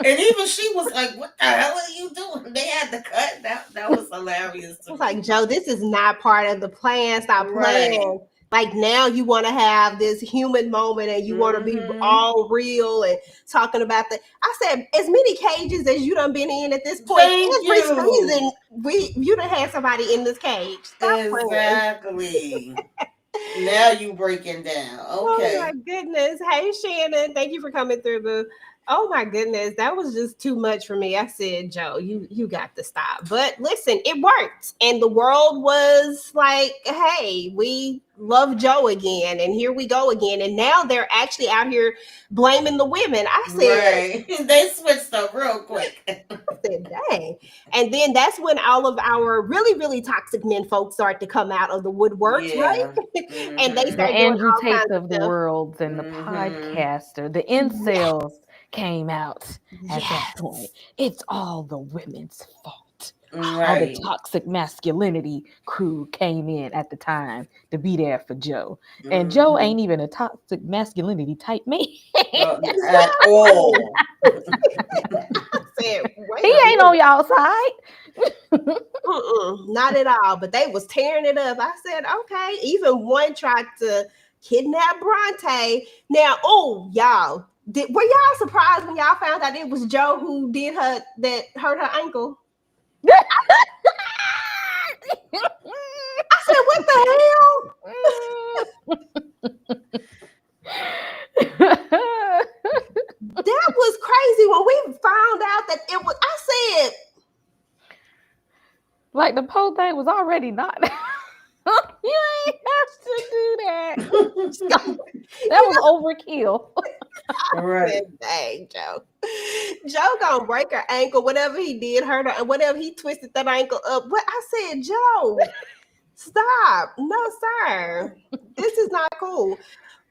And even she was like, what the hell are you doing? They had to cut. That was hilarious. I was like, Joe, this is not part of the plan. Stop playing. Like now you want to have this human moment and you want to be all real and talking about the. I said, as many cages as you done been in at this point, every season you done had somebody in this cage. Stop exactly. Now you breaking down. Okay. Oh my goodness. Hey Shannon, thank you for coming through, boo. Oh my goodness, that was just too much for me. I said, Joe, you got to stop. But listen, it worked. And the world was like, hey, we love Joe again. And here we go again. And now they're actually out here blaming the women. I said, they switched up real quick. I said, dang. And then that's when all of our really, really toxic men folks start to come out of the woodworks, right? Mm-hmm. And they start the doing Andrew all Tate kinds of the world and the podcaster, the incels came out at that point. It's all the women's fault. All the Right. toxic masculinity crew came in at the time to be there for Joe. And Joe Hmm. ain't even a toxic masculinity type man. At all. I said, He wait a ain't on minute. y'all side. Not at all. But they was tearing it up. I said, okay. Even one tried to kidnap Bronte. Now, oh, y'all. Were y'all surprised when y'all found out it was Joe who did her that hurt her ankle? I said, what the hell? That was crazy when we found out that it was. I said, Like the whole thing was already not. You ain't have to do that. That was overkill. Right. dang, Joe. Joe gonna break her ankle, whatever he did, hurt her, and whatever he twisted that ankle up. But I said, Joe, stop. No, sir. This is not cool.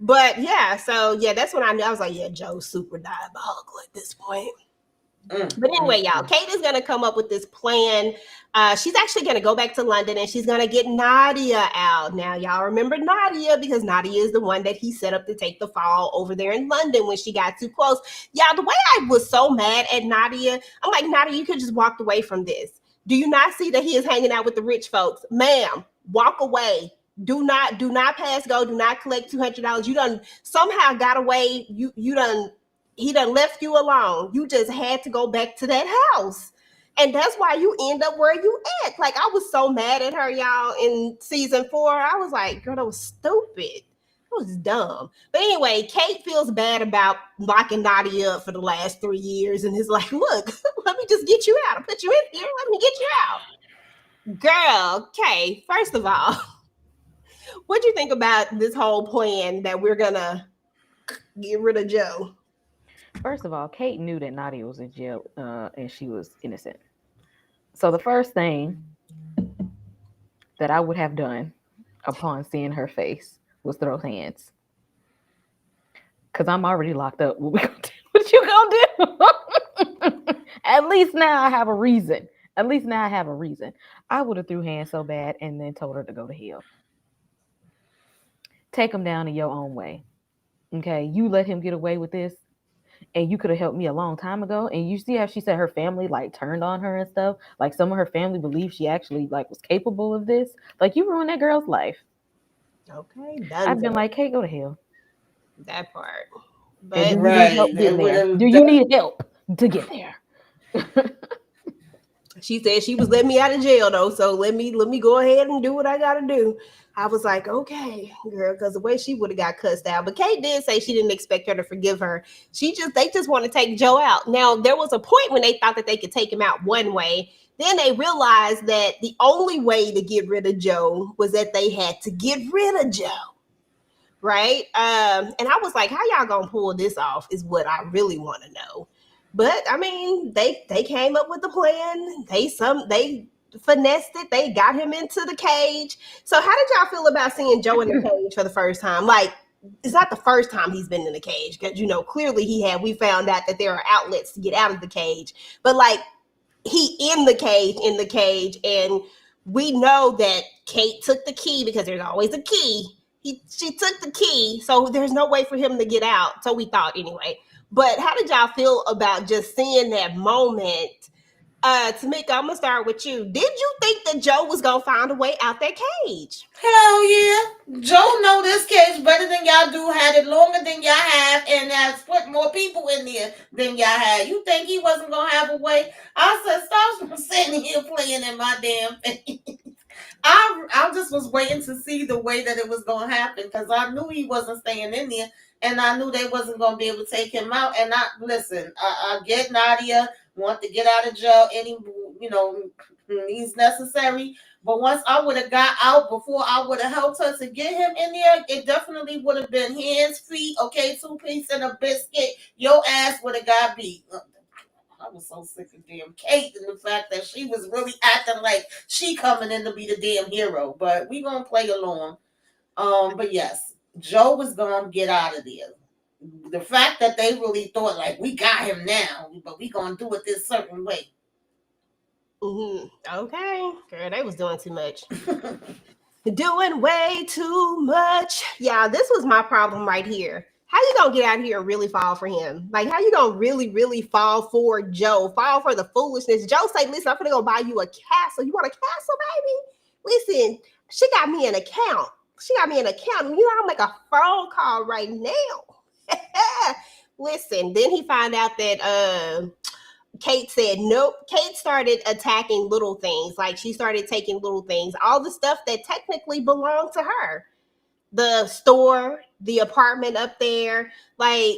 But yeah, so yeah, that's when I knew. I was like, yeah, Joe's super diabolical at this point. But anyway, y'all, Mm. Kate is going to come up with this plan. She's actually going to go back to London and she's going to get Nadia out. Now, y'all remember Nadia because Nadia is the one that he set up to take the fall over there in London when she got too close. Y'all, the way I was so mad at Nadia, I'm like, Nadia, you could just walked away from this. Do you not see that he is hanging out with the rich folks? Ma'am, walk away. Do not pass go. Do not collect $200. You done somehow got away. You done he done left you alone. You just had to go back to that house. And that's why you end up where you at. Like, I was so mad at her, y'all, in season 4. I was like, girl, that was stupid. That was dumb. But anyway, Kate feels bad about locking Nadia up for the last 3 years and is like, look, let me just get you out. I put you in here. Let me get you out. Girl, Kate, first of all, what do you think about this whole plan that we're going to get rid of Joe? First of all, Kate knew that Nadia was in jail and she was innocent. So the first thing that I would have done upon seeing her face was throw hands. Because I'm already locked up. What we gonna do? What you gonna do? At least now I have a reason. At least now I have a reason. I would have threw hands so bad and then told her to go to hell. Take him down in your own way. Okay, you let him get away with this, and you could have helped me a long time ago. And you see how she said her family like turned on her and stuff. Like some of her family believed she actually like was capable of this. Like you ruined that girl's life. Okay, I've done. been like, hey, go to hell. That part. And do But you need Right. help They getting would there? Do have you done. need help to get there? she said she was letting me out of jail though, so let me go ahead and do what I gotta do. I was like, okay, girl, because the way she would have got cussed out. But Kate did say she didn't expect her to forgive her. They just want to take Joe out. Now there was a point when they thought that they could take him out one way. Then they realized that the only way to get rid of Joe was that they had to get rid of Joe. Right? And I was like, how y'all gonna pull this off is what I really want to know. But I mean, they came up with the plan. They finessed it. They got him into the cage. So how did y'all feel about seeing Joe in the cage for the first time? Like, it's not the first time he's been in the cage because clearly we found out that there are outlets to get out of the cage. But like he in the cage, and we know that Kate took the key because there's always a key. She took the key, so there's no way for him to get out. So we thought anyway. But how did y'all feel about just seeing that moment? Tamika, I'm gonna start with you. Did you think that Joe was gonna find a way out that cage? Hell yeah. Joe know this case better than y'all do, had it longer than y'all have, and has put more people in there than y'all had. You think he wasn't gonna have a way? I said, stop sitting here playing in my damn face. I just was waiting to see the way that it was gonna happen because I knew he wasn't staying in there, and I knew they wasn't gonna be able to take him out. And I get Nadia want to get out of jail any means necessary. But once I would have got out before I would have helped her to get him in there, it definitely would have been hands, feet, okay, 2 piece and a biscuit. Your ass would have got beat. I was so sick of damn Kate and the fact that she was really acting like she coming in to be the damn hero. But we gonna play along. But yes, Joe was gonna get out of there. The fact that they really thought like we got him now, but we gonna do it this certain way. Okay, girl, they was doing too much. Doing way too much. Yeah, this was my problem right here. How you gonna get out here and really fall for him? Like, how you gonna really, really fall for Joe? Fall for the foolishness. Joe say, "Listen, I'm gonna go buy you a castle. You want a castle, baby? Listen, she got me an account. She got me an account. You know, I'll make a phone call right now." Listen, then he found out that Kate said nope. Kate started attacking little things. Like she started taking little things, all the stuff that technically belonged to her. The store, the apartment up there. Like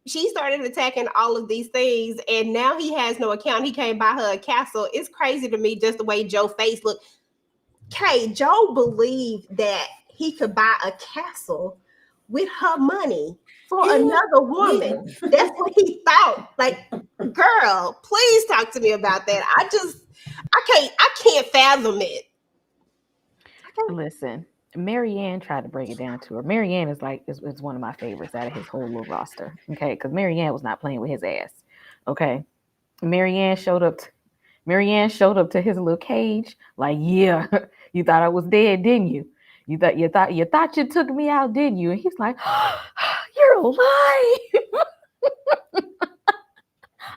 she started attacking all of these things, and now he has no account. He can't buy her a castle. It's crazy to me just the way Joe's face looked. Kate, Joe believed that he could buy a castle with her money for he, another he, woman. That's what he thought. Like, girl, please talk to me about that. I can't fathom it. Listen, Marianne tried to break it down to her. Marianne is like is one of my favorites out of his whole little roster. Okay, because Marianne was not playing with his ass. Okay, Marianne showed up. Marianne showed up to his little cage. Like, yeah, you thought I was dead, didn't you? You thought you took me out, didn't you? And he's like, you're alive.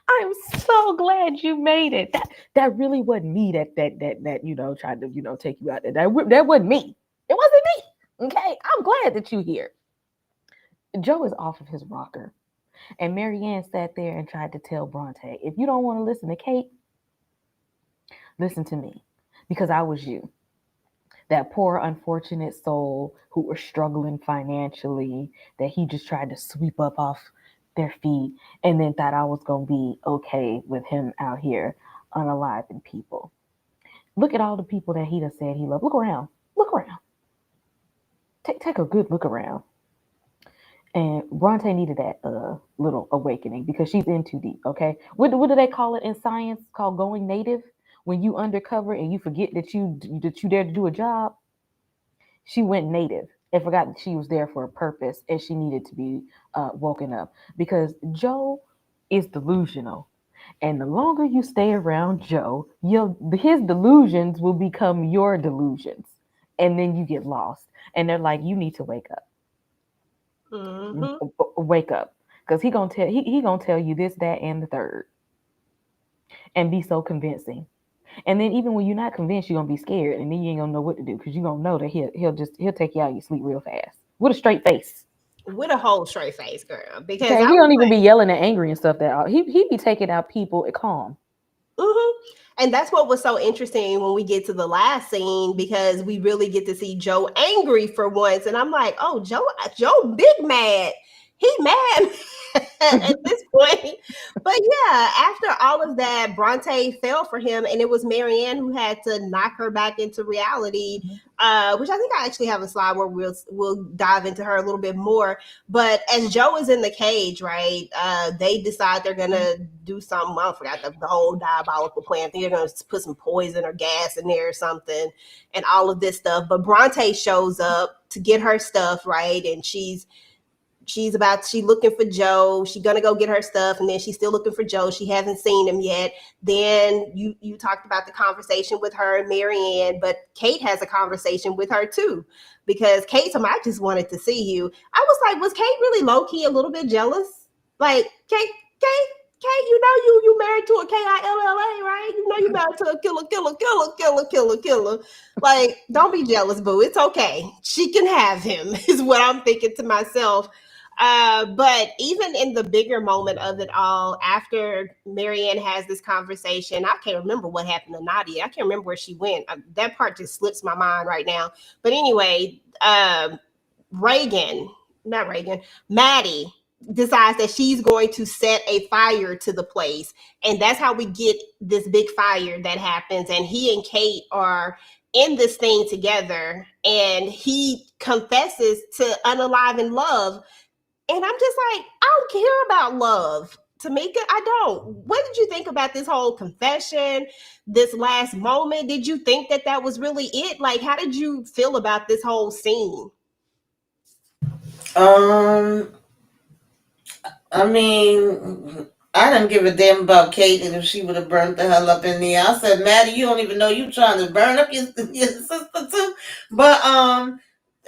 I'm so glad you made it. That really wasn't me that tried to take you out there. That wasn't me. It wasn't me. Okay, I'm glad that you're here. Joe is off of his rocker, and Marianne sat there and tried to tell Bronte, if you don't want to listen to Kate, listen to me, because I was you. That poor unfortunate soul who were struggling financially, that he just tried to sweep up off their feet and then thought I was going to be okay with him out here unaliving people. Look at all the people that he done said he loved. Look around. Look around. Take a good look around. And Bronte needed that little awakening because she's in too deep, okay? What do they call it in science? Called going native? When you undercover and you forget that you there to do a job. She went native and forgot that she was there for a purpose and she needed to be woken up, because Joe is delusional. And the longer you stay around Joe, his delusions will become your delusions. And then you get lost. And they're like, you need to wake up. Wake up. Because he gonna tell you this, that, and the third. And be so convincing. And then even when you're not convinced, you're gonna be scared, and then you ain't gonna know what to do because you're gonna know that he'll take you out of your sleep real fast with a straight face. With a whole straight face, girl. Because okay, he don't even be yelling and angry and stuff. That he be taking out people at calm. And that's what was so interesting when we get to the last scene, because we really get to see Joe angry for once. And I'm like, oh, Joe big mad. He mad at this point. But yeah, after all of that, Bronte fell for him, and it was Marianne who had to knock her back into reality, which I think I actually have a slide where we'll dive into her a little bit more. But as Joe is in the cage, right, they decide they're going to do something. I forgot the whole diabolical plan. I think they're going to put some poison or gas in there or something and all of this stuff. But Bronte shows up to get her stuff, right, and she's looking for Joe. She's gonna go get her stuff, and then she's still looking for Joe. She hasn't seen him yet. Then you talked about the conversation with her and Marianne, but Kate has a conversation with her too, because Kate told me, I just wanted to see you. I was like, was Kate really low key a little bit jealous? Like, Kate, you know you married to a KILLA, right? You know you married to a killer. Like, don't be jealous, boo. It's okay. She can have him, is what I'm thinking to myself. But even in the bigger moment of it all, after Marianne has this conversation, I can't remember what happened to Nadia. I can't remember where she went. That part just slips my mind right now. But anyway, Maddie decides that she's going to set a fire to the place. And that's how we get this big fire that happens. And he and Kate are in this thing together. And he confesses to unaliving love. And I'm just like, I don't care about love. Tamika, I don't. What did you think about this whole confession, this last moment? Did you think that was really it? Like, how did you feel about this whole scene? I mean, I didn't give a damn about Kate and if she would have burnt the hell up in there. I said, Maddie, you don't even know you trying to burn up your sister too. But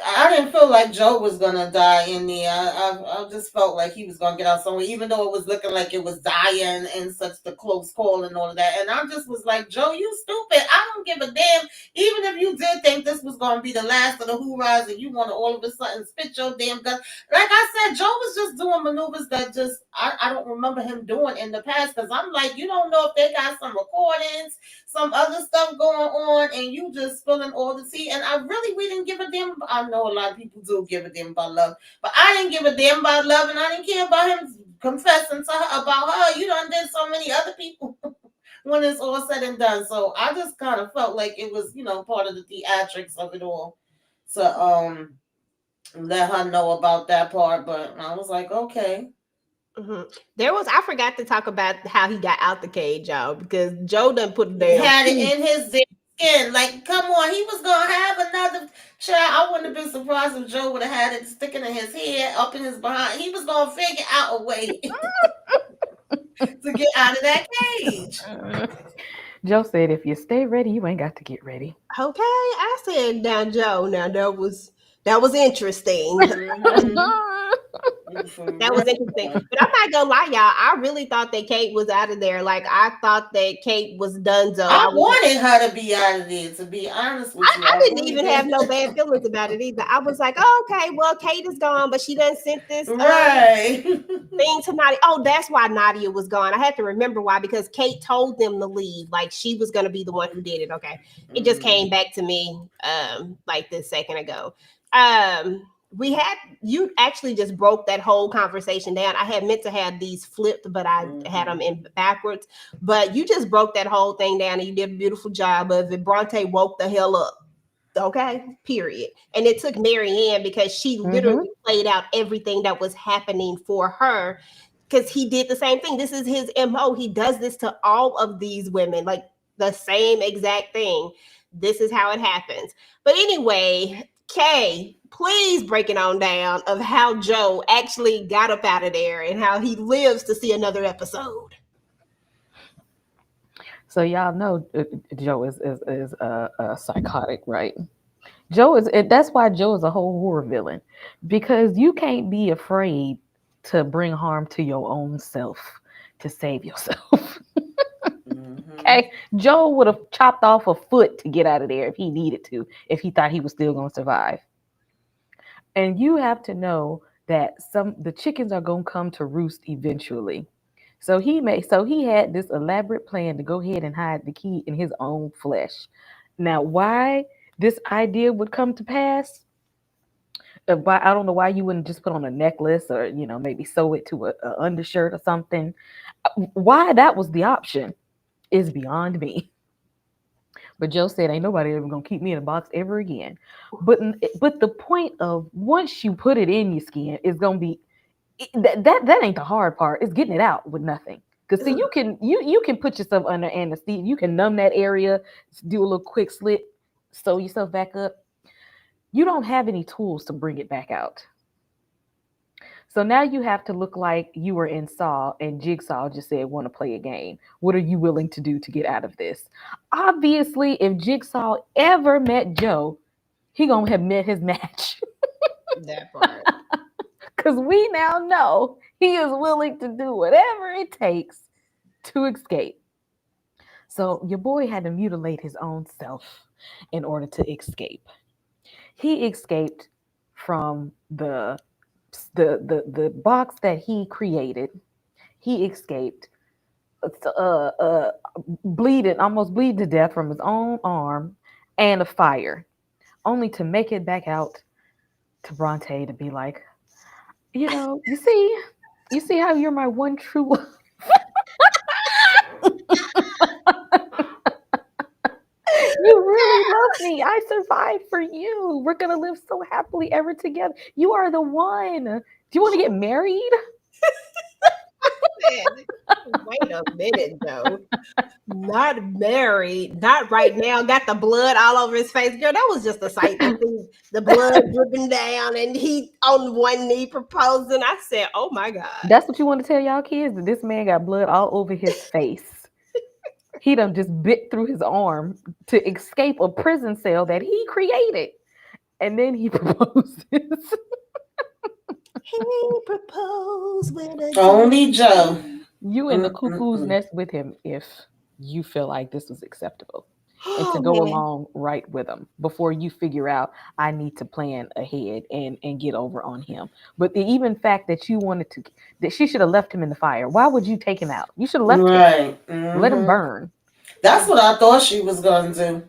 I didn't feel like Joe was gonna die in there. I just felt like he was gonna get out somewhere, even though it was looking like it was dying and such the close call and all of that. And I just was like, Joe, you stupid. I don't give a damn. Even if you did think this was gonna be the last of the hoorahs and you want to all of a sudden spit your damn gun. Like I said, Joe was just doing maneuvers that just I don't remember him doing in the past because I'm like, you don't know if they got some recordings, some other stuff going on, and you just spilling all the tea. And I really we didn't give a damn. I know a lot of people do give a damn about love, but I didn't give a damn about love, and I didn't care about him confessing to her about her. You done did so many other people when it's all said and done. So I just kind of felt like it was, part of the theatrics of it all. So let her know about that part, but I was like, okay. Mm-hmm. I forgot to talk about how he got out the cage, y'all, because Joe done put a He damn. had it in his skin. Like, come on, he was gonna have another child. I wouldn't have been surprised if Joe would have had it sticking in his head, up in his behind. He was gonna figure out a way to get out of that cage. Joe said, if you stay ready, you ain't got to get ready. Okay, I said, now, Joe, now that was interesting. That was interesting. But I'm not gonna lie, y'all. I really thought that Kate was out of there. Like I thought that Kate was done. So I wanted her to be out of there, to be honest with you. I didn't really even did. have no bad feelings about it either. I was like, oh, okay, well, Kate is gone, but she done sent this Right. thing to Nadia. Oh, that's why Nadia was gone. I had to remember why, because Kate told them to leave. Like she was gonna be the one who did it. Okay. It just came back to me like this second ago. We had you actually just broke that whole conversation down. I had meant to have these flipped, but I had them in backwards. But you just broke that whole thing down and you did a beautiful job of it. Bronte woke the hell up. Okay, period. And it took Marianne because she literally played out everything that was happening for her because he did the same thing. This is his MO. He does this to all of these women, like the same exact thing. This is how it happens. But anyway, Kay, please break it on down of how Joe actually got up out of there and how he lives to see another episode. So y'all know Joe is psychotic, right? Joe is. That's why Joe is a whole horror villain, because you can't be afraid to bring harm to your own self to save yourself. Okay, Joe would have chopped off a foot to get out of there if he needed to, if he thought he was still going to survive. And you have to know that the chickens are going to come to roost eventually. So he had this elaborate plan to go ahead and hide the key in his own flesh. Now, why this idea would come to pass? I don't know why you wouldn't just put on a necklace or maybe sew it to a undershirt or something. Why that was the option is beyond me. But Joe said, "Ain't nobody ever gonna keep me in a box ever again." But the point of once you put it in your skin, it's gonna be that ain't the hard part. It's getting it out with nothing. Because see, you can put yourself under anesthesia. You can numb that area, do a little quick slit, sew yourself back up. You don't have any tools to bring it back out. So now you have to look like you were in Saw and Jigsaw just said, want to play a game. What are you willing to do to get out of this? Obviously, if Jigsaw ever met Joe, he gonna have met his match. That part. Because we now know he is willing to do whatever it takes to escape. So your boy had to mutilate his own self in order to escape. He escaped from the box that he created. He escaped almost bleeding to death from his own arm and a fire, only to make it back out to Bronte to be like, you see how you're my one true love. You really love me. I survived for you. We're gonna live so happily ever together. You are the one. Do you want to get married? said, wait a minute, though. Not married, not right now. Got the blood all over his face. Girl, that was just a sight to see the blood dripping down and he on one knee proposing. I said, oh my God. That's what you want to tell y'all kids? That this man got blood all over his face. He done just bit through his arm to escape a prison cell that he created. And then he proposes. He proposed with a Only Joe. You in the cuckoo's nest with him if you feel like this was acceptable. And to Oh, go man. along right with him before you figure out I need to plan ahead and get over on him. But the even fact that you wanted to, that she should have left him in the fire. Why would you take him out? You should have left him. Right. Let him burn. That's what I thought she was going to do.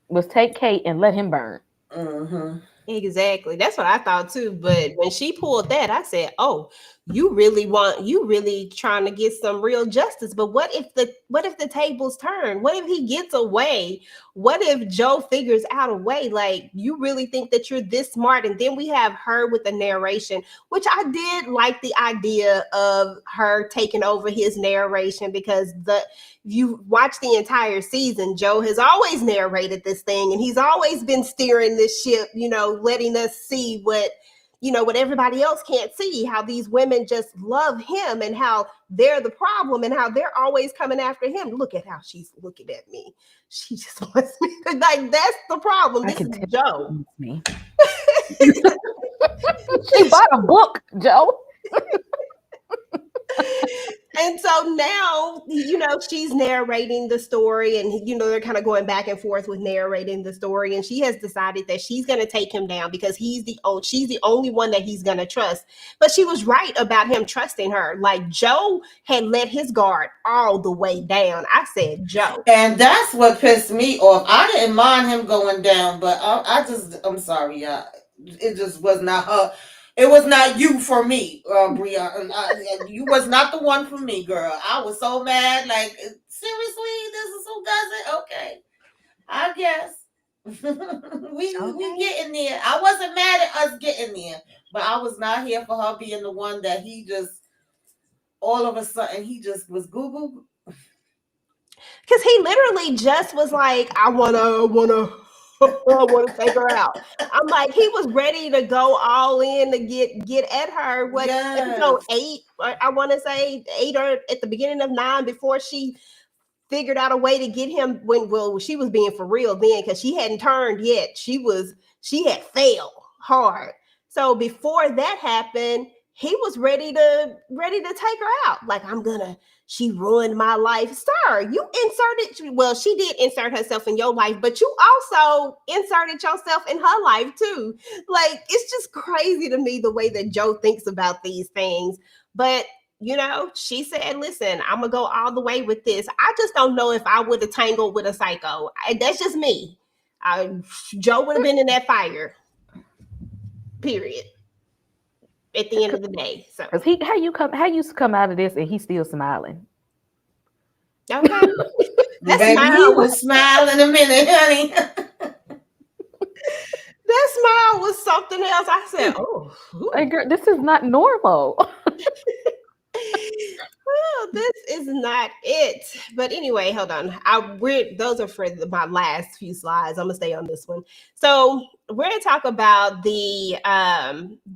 Was take Kate and let him burn. Exactly. That's what I thought too. But when she pulled that, I said, "Oh, you really trying to get some real justice. But what if the tables turn? What if he gets away? What if Joe figures out a way? Like, you really think that you're this smart?" And then we have her with the narration, which I did like the idea of her taking over his narration, because you watch the entire season, Joe has always narrated this thing and he's always been steering this ship, letting us see what everybody else can't see, how these women just love him and how they're the problem and how they're always coming after him. Look at how she's looking at me. She just wants me to, like, that's the problem. This is Joe. Me. She bought a book, Joe. And so now, she's narrating the story and, they're kind of going back and forth with narrating the story. And she has decided that she's going to take him down because she's the only one that he's going to trust. But she was right about him trusting her. Like, Joe had let his guard all the way down. I said, Joe. And that's what pissed me off. I didn't mind him going down, but I'm sorry, y'all. It just was not her. It was not you for me, Brianna. You was not the one for me, girl. I was so mad. Like, seriously, this is who does it? Okay, I guess we getting there. I wasn't mad at us getting there, but I was not here for her being the one that he just all of a sudden he just was Google. Because he literally just was like, I wanna take her out. I'm like, he was ready to go all in to get at her. What episode 8? I want to say 8 or at the beginning of 9, before she figured out a way to get him. She was being for real then, because she hadn't turned yet. She had failed hard. So before that happened, he was ready to take her out. Like, she ruined my life. Sir, you she did insert herself in your life, but you also inserted yourself in her life too. Like, it's just crazy to me the way that Joe thinks about these things. But, she said, listen, I'm going to go all the way with this. I just don't know if I would have tangled with a psycho. That's just me. Joe would have been in that fire. Period. At the end of the day. So how you come out of this and he's still smiling? Okay. That baby, he was smiling a minute, honey. That smile was something else. I said, "Oh, hey, girl, this is not normal." Well, this is not it. But anyway, hold on. Those are for my last few slides. I'm gonna stay on this one. So we're gonna talk about the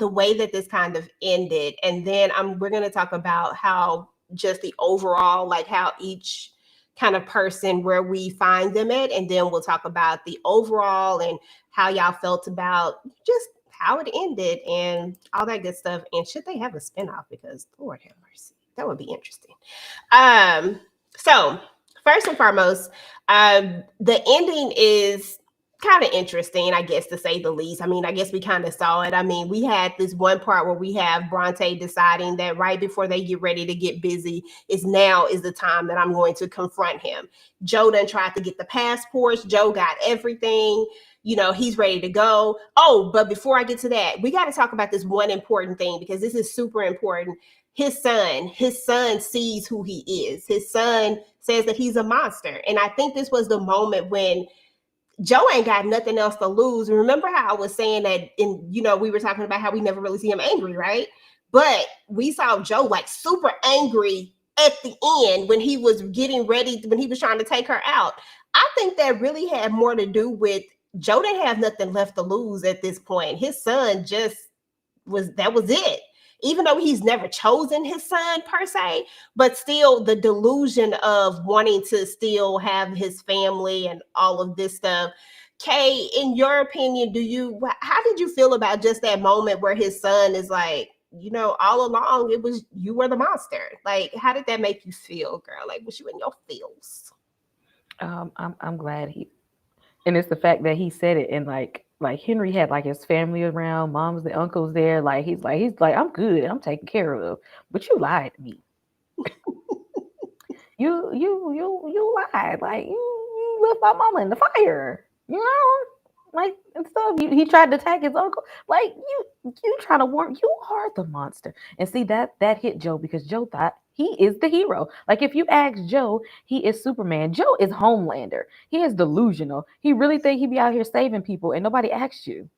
way that this kind of ended, and then we're gonna talk about how just the overall, like how each kind of person, where we find them at, and then we'll talk about the overall and how y'all felt about just how it ended and all that good stuff. And should they have a spinoff? Because Lord have mercy, that would be interesting. So first and foremost, the ending is kind of interesting, I guess, to say the least. I mean, I guess we kind of saw it. I mean, we had this one part where we have Bronte deciding that right before they get ready to get busy is the time that I'm going to confront him. Joe done tried to get the passports. Joe got everything. He's ready to go. Oh, but before I get to that, we got to talk about this one important thing, because this is super important. His son sees who he is. His son says that he's a monster. And I think this was the moment when Joe ain't got nothing else to lose. Remember how I was saying that we were talking about how we never really see him angry, right? But we saw Joe like super angry at the end when he was getting ready, when he was trying to take her out. I think that really had more to do with Joe didn't have nothing left to lose at this point. His son just was, that was it. Even though he's never chosen his son per se, but still the delusion of wanting to still have his family and all of this stuff. Kay, in your opinion, how did you feel about just that moment where his son is like, all along it was you were the monster? Like, how did that make you feel, girl? Like, was you in your feels? I'm glad and it's the fact that he said it, and like Henry had like his family around, moms, the uncles there. Like he's like, I'm good, I'm taken care of. But you lied to me. You lied. Like you left my mama in the fire. Like and stuff. He tried to attack his uncle. Like you trying to warn. You are the monster. And see that hit Joe because Joe thought he is the hero. Like if you ask Joe, he is Superman. Joe is Homelander. He is delusional. He really think he be out here saving people and nobody asks you.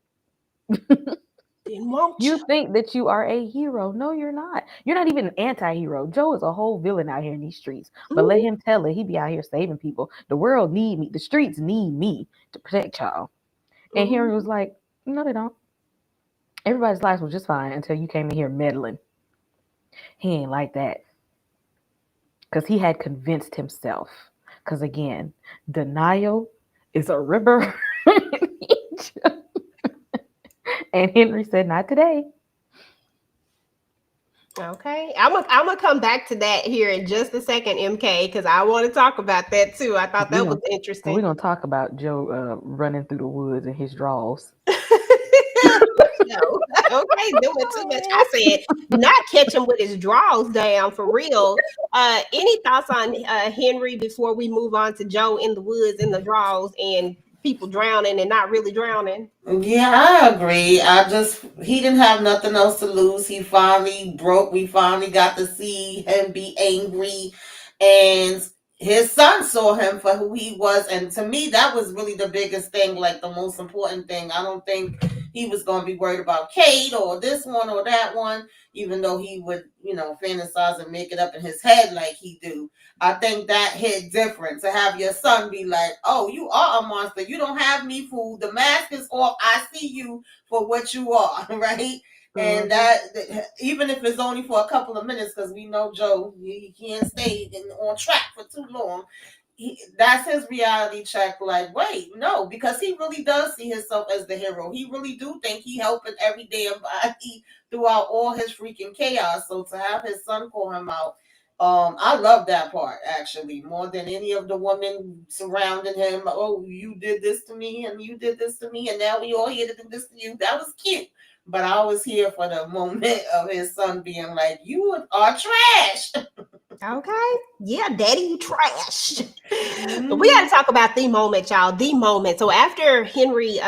Didn't want You think that you are a hero. No, you're not. You're not even an anti-hero. Joe is a whole villain out here in these streets. But let him tell it. He be out here saving people. The world need me. The streets need me to protect y'all. And Henry was like, no, they don't. Everybody's lives was just fine until you came in here meddling. He ain't like that. Because he had convinced himself. Because again, denial is a river. And Henry said, not today. Okay, I'm gonna come back to that here in just a second, MK, because I want to talk about that too. I thought that was interesting. We're gonna talk about Joe running through the woods in his drawers. No. Okay, doing too much. I said not catch him with his drawers down for real. Any thoughts on Henry before we move on to Joe in the woods in the drawers and people drowning and not really drowning? Yeah, I agree. He didn't have nothing else to lose. He finally broke. We finally got to see him be angry. And his son saw him for who he was. And to me, that was really the biggest thing, like the most important thing. I don't think he was going to be worried about Kate or this one or that one, even though he would, fantasize and make it up in his head like he do. I think that hit different to have your son be like, oh, you are a monster. You don't have me fooled. The mask is off. I see you for what you are, right? Mm-hmm. And that, even if it's only for a couple of minutes, because we know Joe, he can't stay on track for too long. That's his reality check. Like, wait, no, because he really does see himself as the hero. He really do think he helping every damn body throughout all his freaking chaos. So to have his son call him out, I love that part actually more than any of the women surrounding him. Oh, you did this to me, and you did this to me, and now we all here to do this to you. That was cute, but I was here for the moment of his son being like, "You are trash." Okay. Yeah, daddy, you trash. But we got to talk about the moment, y'all. The moment. So after Henry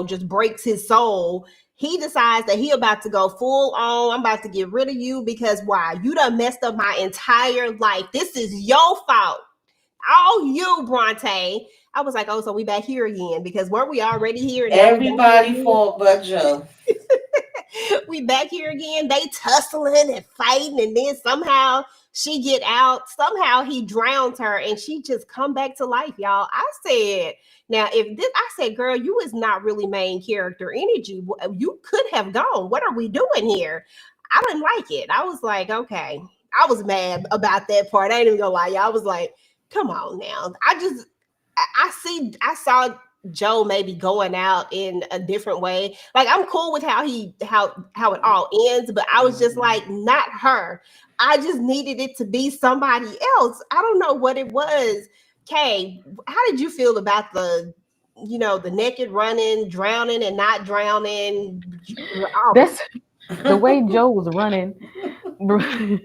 just breaks his soul, he decides that he about to go full on. I'm about to get rid of you because why? You done messed up my entire life. This is your fault. All you, Bronte. I was like, oh, so we back here again because weren't we already here? Everybody fault but Joe. We back here again. They tussling and fighting, and then somehow she get out. Somehow he drowns her, and she just come back to life, y'all. I said, now if this, I said, girl, you is not really main character energy. You could have gone. What are we doing here? I didn't like it. I was like, okay. I was mad about that part. I ain't even gonna lie, y'all. I was like, come on now. I saw Joe maybe going out in a different way. Like I'm cool with how it all ends, but I was just like, not her. I just needed it to be somebody else. I don't know what it was. Kay, how did you feel about the naked running, drowning and not drowning? That's the way Joe was running through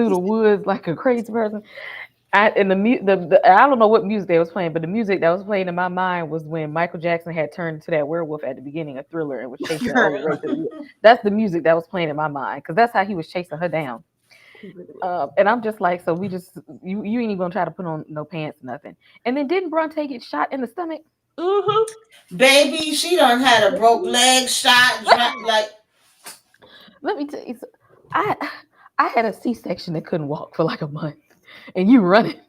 the woods like a crazy person. I don't know what music they was playing, but the music that was playing in my mind was when Michael Jackson had turned into that werewolf at the beginning of Thriller and was chasing her. That's the music that was playing in my mind because that's how he was chasing her down. And I'm just like, so you ain't even gonna try to put on no pants, nothing. And then didn't Bronte get shot in the stomach? Mm-hmm. Baby, she done had a broke leg shot, like. Let me tell you, I had a C-section that couldn't walk for like a month, and you running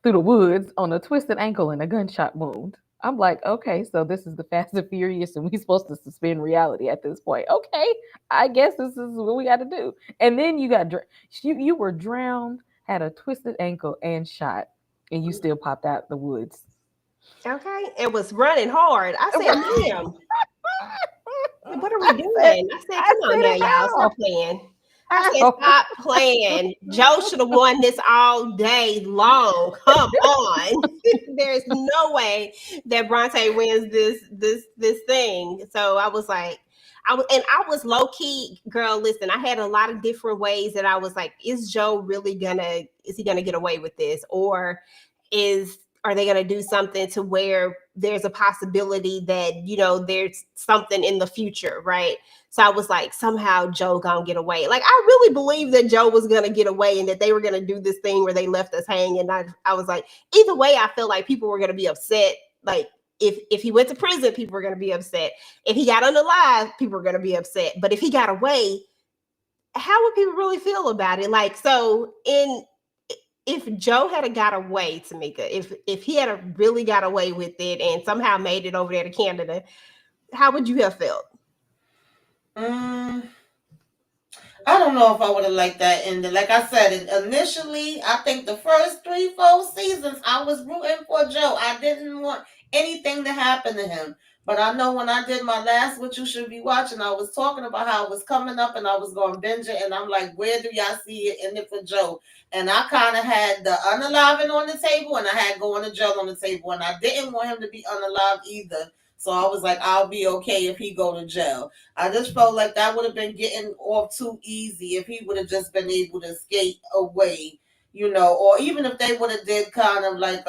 through the woods on a twisted ankle and a gunshot wound. I'm like, okay, so this is the Fast and Furious, and we supposed to suspend reality at this point. Okay, I guess this is what we got to do. And then you were drowned, had a twisted ankle and shot, and you still popped out the woods. Okay, it was running hard. I said, "Ma'am, what are we said, doing?" I said, I "Come on now, said, y'all, how? stop playing." I said, How? "Stop playing." Joe should have won this all day long. Come on, there's no way that Bronte wins this thing. So I was like, I was low key, girl. Listen, I had a lot of different ways that I was like, is Joe really gonna? Is he gonna get away with this, or is are they going to do something to where there's a possibility that there's something in the future, right? So I was like, somehow Joe gonna get away. Like, I really believed that Joe was gonna get away and that they were gonna do this thing where they left us hanging. And I was like, either way, I feel like people were gonna be upset. Like, if he went to prison, people were gonna be upset. If he got unalive, people were gonna be upset. But if he got away, how would people really feel about it? Like, so if Joe had got away, Tamika, if he had really got away with it and somehow made it over there to Canada, how would you have felt? I don't know if I would have liked that ending. Like I said, initially, I think the first 3, 4 seasons, I was rooting for Joe. I didn't want anything to happen to him. But I know when I did my last What You Should Be Watching, I was talking about how it was coming up and I was going to binge it. And I'm like, where do y'all see it ending for Joe? And I kind of had the unaliving on the table and I had going to jail on the table. And I didn't want him to be unalived either. So I was like, I'll be okay if he go to jail. I just felt like that would have been getting off too easy if he would have just been able to skate away, or even if they would have did kind of like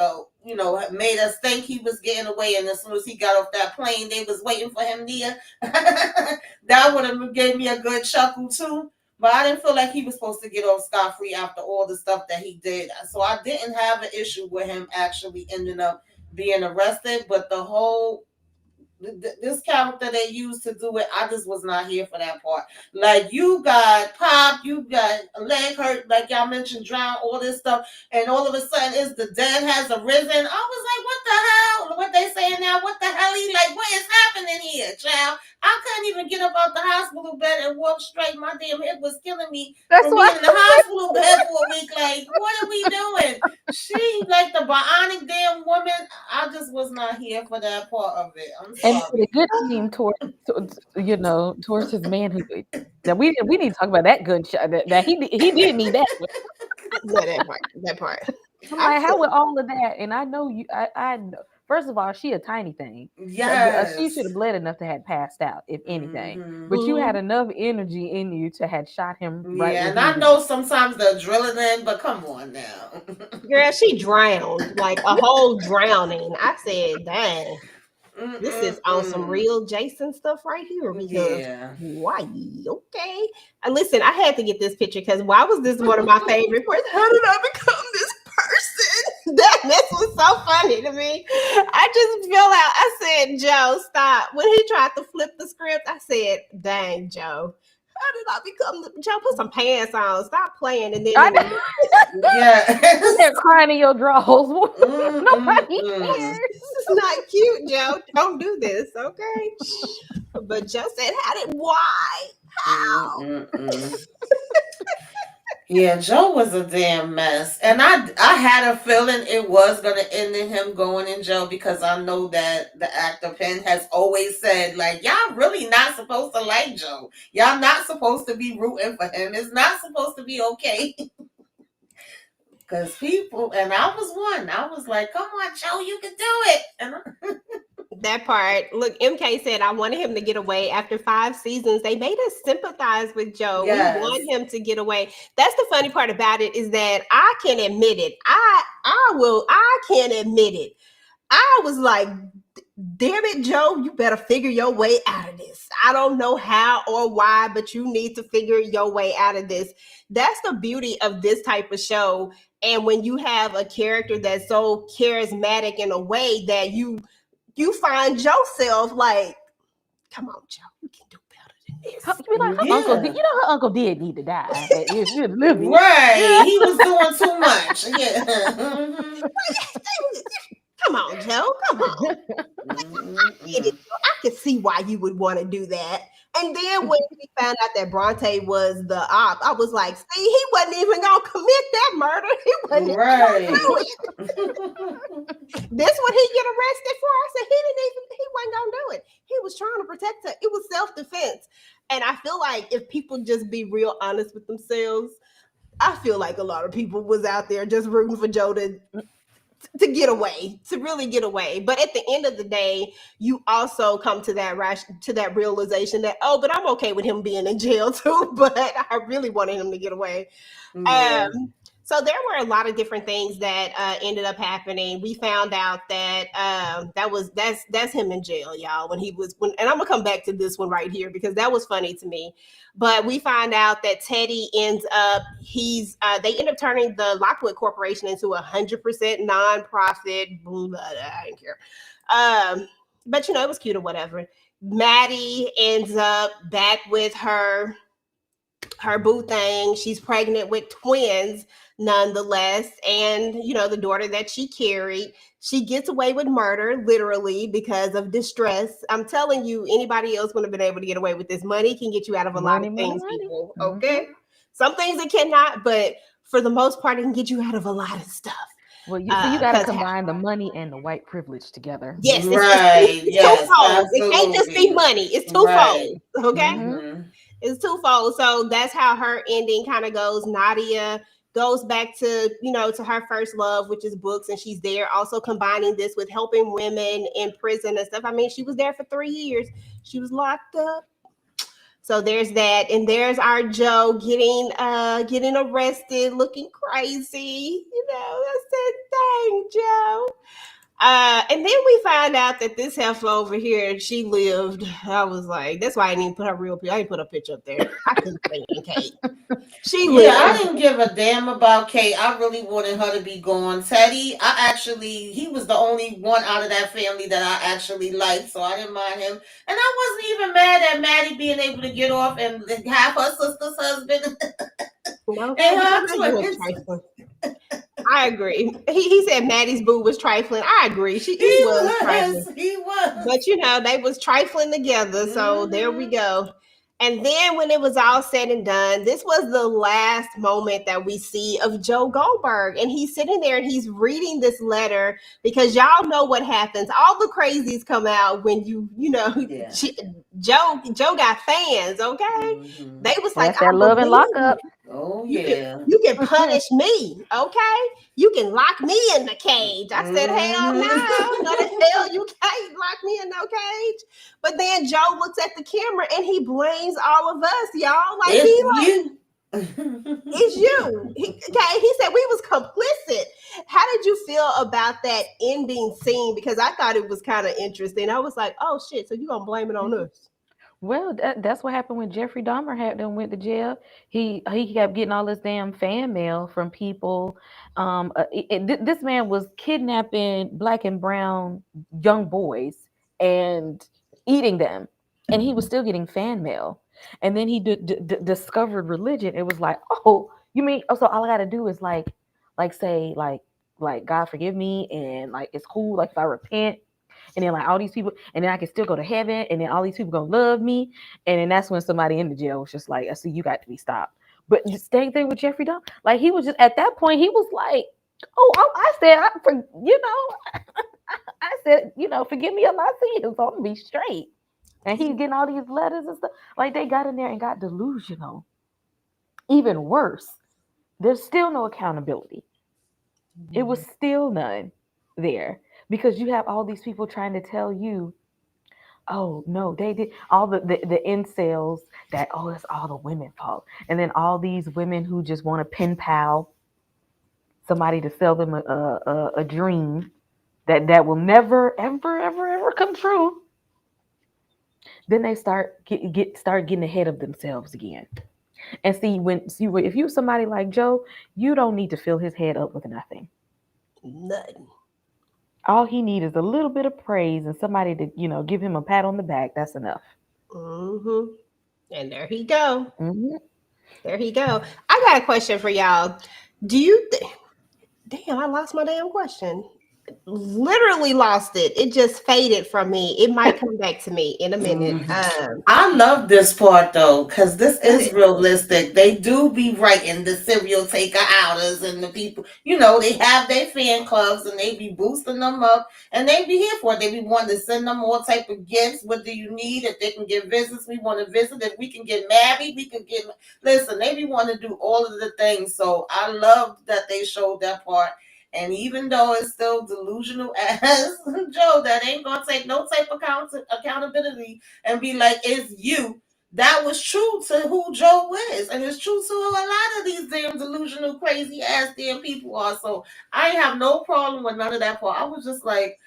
made us think he was getting away, and as soon as he got off that plane, they was waiting for him there. That would have gave me a good chuckle too. But I didn't feel like he was supposed to get off scot-free after all the stuff that he did. So I didn't have an issue with him actually ending up being arrested, but the whole this character they used to do it, I just was not here for that part. Like, you got popped, you got a leg hurt, like y'all mentioned, drown, all this stuff, and all of a sudden it's the dead has arisen. I was like, what the hell? What they saying now? What the hell? He like, what is happening here, child? I couldn't even get up out the hospital bed and walk straight. My damn hip was killing me from being in the hospital bed for a week. Like, what are we doing? She like the bionic damn woman. I just was not here for that part of it. I'm sorry. And a good theme towards his manhood. Now we need to talk about that gunshot. That he did need that. Yeah, that part. I'm like, how with all of that? And I know you. I know. First of all, she a tiny thing. Yes. She should have bled enough to have passed out, if anything. But you had enough energy in you to have shot him right. Yeah, and I know sometimes the adrenaline, but come on now. Girl, she drowned, like a whole drowning. I said, dang. This is on some real Jason stuff right here. Because why? Okay. Listen, I had to get this picture because why was this one of my favorite parts? How did I become this person? This was so funny to me. I just fell out. I said, Joe, stop. When he tried to flip the script, I said, dang, Joe. How did I become Joe? Put some pants on. Stop playing. And then they're crying in your drawers. Nobody cares. This is not cute, Joe. Don't do this, okay? But Joe said, why? How? Yeah, Joe was a damn mess. And I had a feeling it was going to end in him going in jail because I know that the actor Penn has always said, like, y'all really not supposed to like Joe. Y'all not supposed to be rooting for him. It's not supposed to be okay. Because people, and I was one, I was like, come on, Joe, you can do it. And that part. Look, MK said, I wanted him to get away. After 5 seasons, they made us sympathize with Joe. Yes. We want him to get away. That's the funny part about it is that I can admit it. I can admit it. I was like, damn it, Joe, you better figure your way out of this. I don't know how or why, but you need to figure your way out of this. That's the beauty of this type of show. And when you have a character that's so charismatic in a way that you find yourself like, come on, Joe, you can do better than this. You like her uncle did. Yeah. You know her uncle did need to die if she was living. Right. He was doing too much. Yeah. Mhm. Come on, Joe. Come on. Get it. Mhm. I could see why you would want to do that. And then when we found out that Bronte was the op, I was like, see, he wasn't even gonna commit that murder. He wasn't even gonna do Right. it. This what he get arrested for? I said he wasn't gonna do it. He was trying to protect her. It was self-defense. And I feel like if people just be real honest with themselves, I feel like a lot of people was out there just rooting for Joe to get away, to really get away. But at the end of the day, you also come to that realization that, oh, but I'm okay with him being in jail too. But I really wanted him to get away. Yeah. So there were a lot of different things that ended up happening. We found out that that's him in jail, y'all. And I'm gonna come back to this one right here because that was funny to me. But we find out that Teddy ends up they end up turning the Lockwood Corporation into 100% nonprofit. Blah, blah, blah, I don't care. But it was cute or whatever. Maddie ends up back with her boo thing. She's pregnant with twins nonetheless. And, the daughter that she carried, she gets away with murder, literally, because of distress. I'm telling you, anybody else would have been able to get away with this. Money can get you out of a lot Money, of money, things, money. people. Mm-hmm. Okay. Some things it cannot, but for the most part, it can get you out of a lot of stuff. Well, you got to Because combine the money and the white privilege together. yes, Right. it's Yes. twofold. It can't just be Absolutely. money. It's Right. twofold. Okay. Mm-hmm. Mhm. It's twofold. So that's how her ending kind of goes. Nadia goes back to her first love, which is books, and she's there also combining this with helping women in prison and stuff. I mean, she was there for 3 years. She was locked up. So there's that, and there's our Joe getting arrested, looking crazy. I said, "Dang, Joe." And then we find out that this heifer over here, she lived. I was like, that's why I didn't even put her real picture. I didn't put her picture up there. I couldn't stand Kate. She Yeah, I lived. didn't give a damn about Kate. I really wanted her to be gone. Teddy, he was the only one out of that family that I actually liked, so I didn't mind him. And I wasn't even mad at Maddie being able to get off and have her sister's husband Okay, and because her that was twins. trifling. I agree. He said Maddie's boo was trifling. I agree. He He was trifling. was. He was. But they was trifling together. So there we Hmm. go. And then when it was all said and done, this was the last moment that we see of Joe Goldberg. And he's sitting there and he's reading this letter because y'all know what happens. All the crazies come out when Yeah. Joe got fans, okay? Hmm. They was like, That's I that love and believe lockup. you. Oh You can yeah. you can punish me, okay? You can lock me in the cage. I said, hell no, Hmm. no the hell you can't lock me in no cage. But then Joe looks at the camera and he blames all of us, y'all. Like It's he like, you. it's you. He said we was complicit. How did you feel about that ending scene? Because I thought it was kind of interesting. I was like, oh shit, so you gonna blame it on us? Well, that's what happened when Jeffrey Dahmer had them went to jail. He kept getting all this damn fan mail from people. This man was kidnapping black and brown young boys and eating them, and he was still getting fan mail. And then he discovered religion. It was like, oh, you mean? Oh, so all I got to do is say God forgive me, and like it's cool. Like if I repent, and then like all these people, and then I can still go to heaven, and then all these people gonna love me, and then that's when somebody in the jail was just like, I see you got to be stopped. But the same thing with Jeffrey Dahmer, like he was just at that point, he was like, oh, I said, I said, forgive me of my sins, so I'm gonna be straight. And he's getting all these letters and stuff. Like they got in there and got delusional. Even worse, there's still no accountability. It was still none there because you have all these people trying to tell you, oh no, they did all the incels that, oh, it's all the women fault, and then all these women who just want to pen pal somebody to sell them a dream that will never ever come true. Then they start getting ahead of themselves again. And if you're somebody like Joe, you don't need to fill his head up with nothing. Nothing. All he needs is a little bit of praise and somebody to, give him a pat on the back. That's enough. Mm-hmm. And there he go. Mhm. There he go. I got a question for y'all. Do you damn, I lost my damn question. Literally lost it. It just faded from me. It might come back to me in a minute. Mhm. I love this part though, because this Go is ahead. realistic. They do be writing the serial taker outers and the people, they have their fan clubs and they be boosting them up and they be here for it. They be wanting to send them all type of gifts. What do you need? If they can get visits, we want to visit. If we can get married, we can get. Listen, they be wanting to do all of the things. So I love that they showed that part. And even though it's still delusional as Joe, that ain't gonna take no type of accountability and be like, it's you. That was true to who Joe is. And it's true to a lot of these damn delusional, crazy ass damn people are. So I have no problem with none of that part. I was like,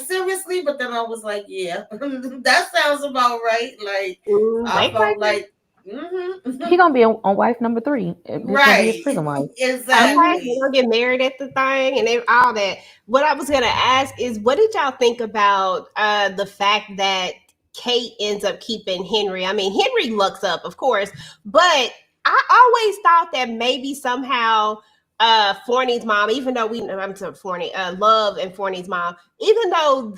seriously, but then I was like, yeah, that sounds about right. Like, I They felt crazy. like, mm-hmm. He gonna be on wife number 3. This gonna be his Right. prison wife. Okay, Mhm. we're Exactly. gonna get married at the thing and all that. What I was gonna ask is, what did y'all think about the fact that Kate ends up keeping Henry? I mean, Henry looks up, of course, but I always thought that maybe somehow Forney's mom, even though I'm sorry, Forney, Love and Forney's mom, even though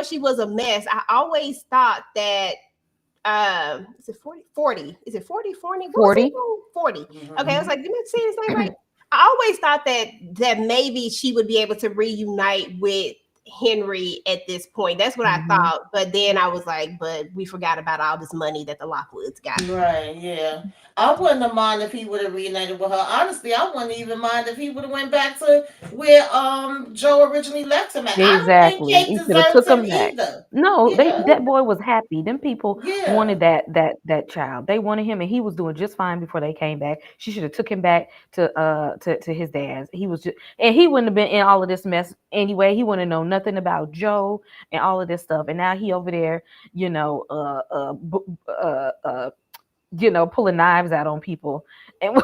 she was a mess, I always thought that is it 40? Is it 40? What was he 40. called? 40. Okay, I was Mm-hmm. like, did I say his name right? I always thought that maybe she would be able to reunite with Henry at this point. That's what I Mhm. thought. But then I was like, but we forgot about all this money that the Lockwoods got. Right, yeah. I wouldn't have mind if he would have reunited with her. Honestly, I wouldn't even mind if he would have went back to where Joe originally left him at. I don't think Exactly. Kate He should have deserved took him him back. either. No, they Yeah, that boy was happy. Them people yeah. wanted that child. They wanted him, and he was doing just fine before they came back. She should have took him back to his dad's. He was just, and he wouldn't have been in all of this mess anyway. He wouldn't have known nothing about Joe and all of this stuff. And now he over there, you know, pulling knives out on people and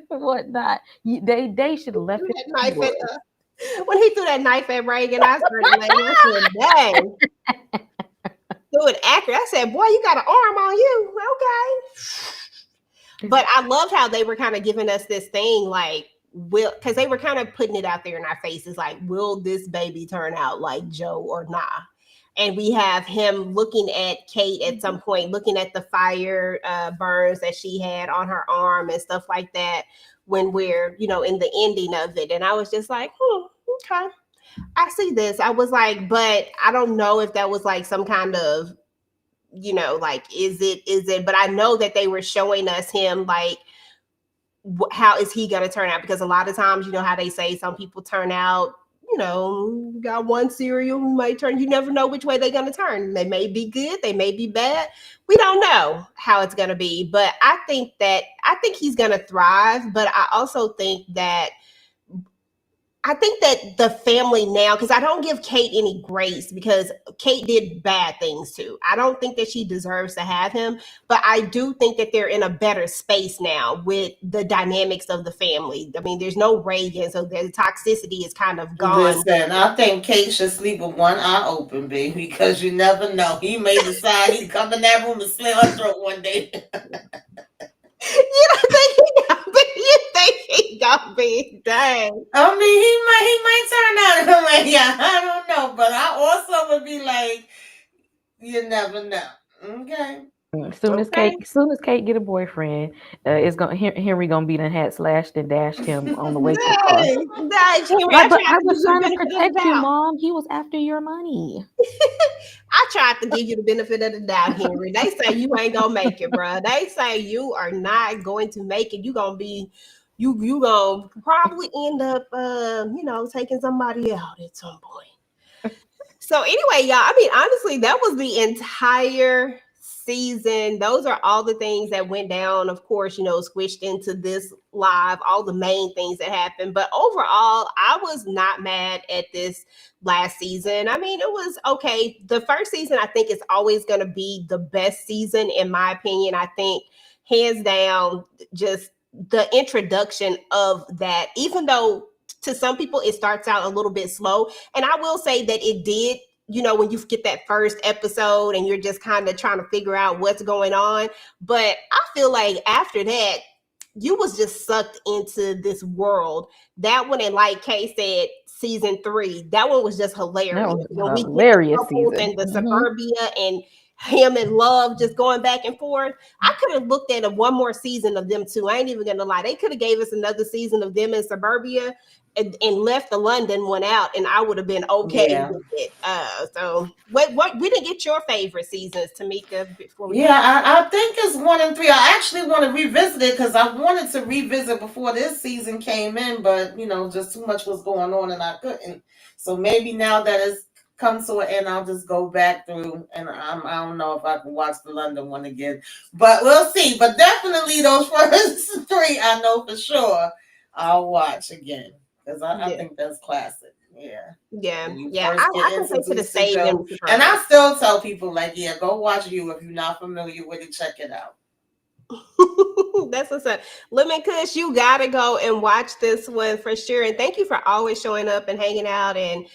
whatnot. They should have Threw left him that where he knife at was. when he threw that knife at Reagan, I started laughing. I said, dang, threw it accurate. I said, boy, you got an arm on you. Okay. But I loved how they were kind of giving us this thing like, because they were kind of putting it out there in our faces, like, will this baby turn out like Joe or nah? And we have him looking at Kate at some point, looking at the fire burns that she had on her arm and stuff like that when we're, in the ending of it. And I was just like, okay, I see this. I was like, but I don't know if that was like some kind of, like, is it, but I know that they were showing us him like, how is he going to turn out? Because a lot of times, how they say some people turn out, you got one cereal who might turn, you never know which way they're going to turn. They may be good, they may be bad. We don't know how it's going to be. But I think he's going to thrive. But I think that the family now, because I don't give Kate any grace because Kate did bad things too. I don't think that she deserves to have him, but I do think that they're in a better space now with the dynamics of the family. I mean, there's no Reagan, so the toxicity is kind of gone. Listen, I think Kate should sleep with one eye open, baby, because you never know. He may decide he'd come in that room and slit her throat one day. You don't think he gonna be? You think he gonna be? Dang. I mean, he might turn out like, yeah, I don't know, but I also would be like, you never know. Okay. Okay. Soon as Kate get a boyfriend, it's gonna Henry gonna be done had slashed and dashed him on the way to the car. Dang. Dang, Henry, Like, I but tried I to give was you the trying to benefit of the protect you, doubt. Mom. He was after your money. I tried to give you the benefit of the doubt, Henry. They say you ain't gonna make it, bro. They say you are not going to make it. You gonna be, you gonna probably end up, taking somebody out at some point. So anyway, y'all, I mean, honestly, that was the entire season. Those are all the things that went down, of course, squished into this live, all the main things that happened. But overall, I was not mad at this last season. I mean, it was okay. The first season, I think, is always going to be the best season, in my opinion. I think, hands down, just the introduction of that, even though to some people it starts out a little bit slow, and I will say that it did when you get that first episode and you're just kind of trying to figure out what's going on. But I feel like after that, you was just sucked into this world. That one, and like Kay said, season 3, that one was just That hilarious. was When a we get the hilarious couples season. and the suburbia and him and Love just going back and forth. I could have looked at one more season of them too. I ain't even gonna lie. They could have gave us another season of them in suburbia and left the London one out, and I would have been okay Yeah. with it. So what we didn't get your favorite seasons, Tamika, before we go. Yeah, I think it's 1 and 3. I actually want to revisit it because I wanted to revisit before this season came in, but just too much was going on and I couldn't. So maybe now that it's come to an end, I'll just go back through and I don't know if I can watch the London one again, but we'll see. But definitely those first 3, I know for sure I'll watch again because I Yeah, think that's classic. Yeah. yeah, When you yeah. first I get can say to the introduced to save Joe. them to And I her. still tell people, like, yeah, go watch You if you're not familiar with it, check it out. That's what's up. Lemon Kush, you gotta go and watch this one for sure. And thank you for always showing up and hanging out and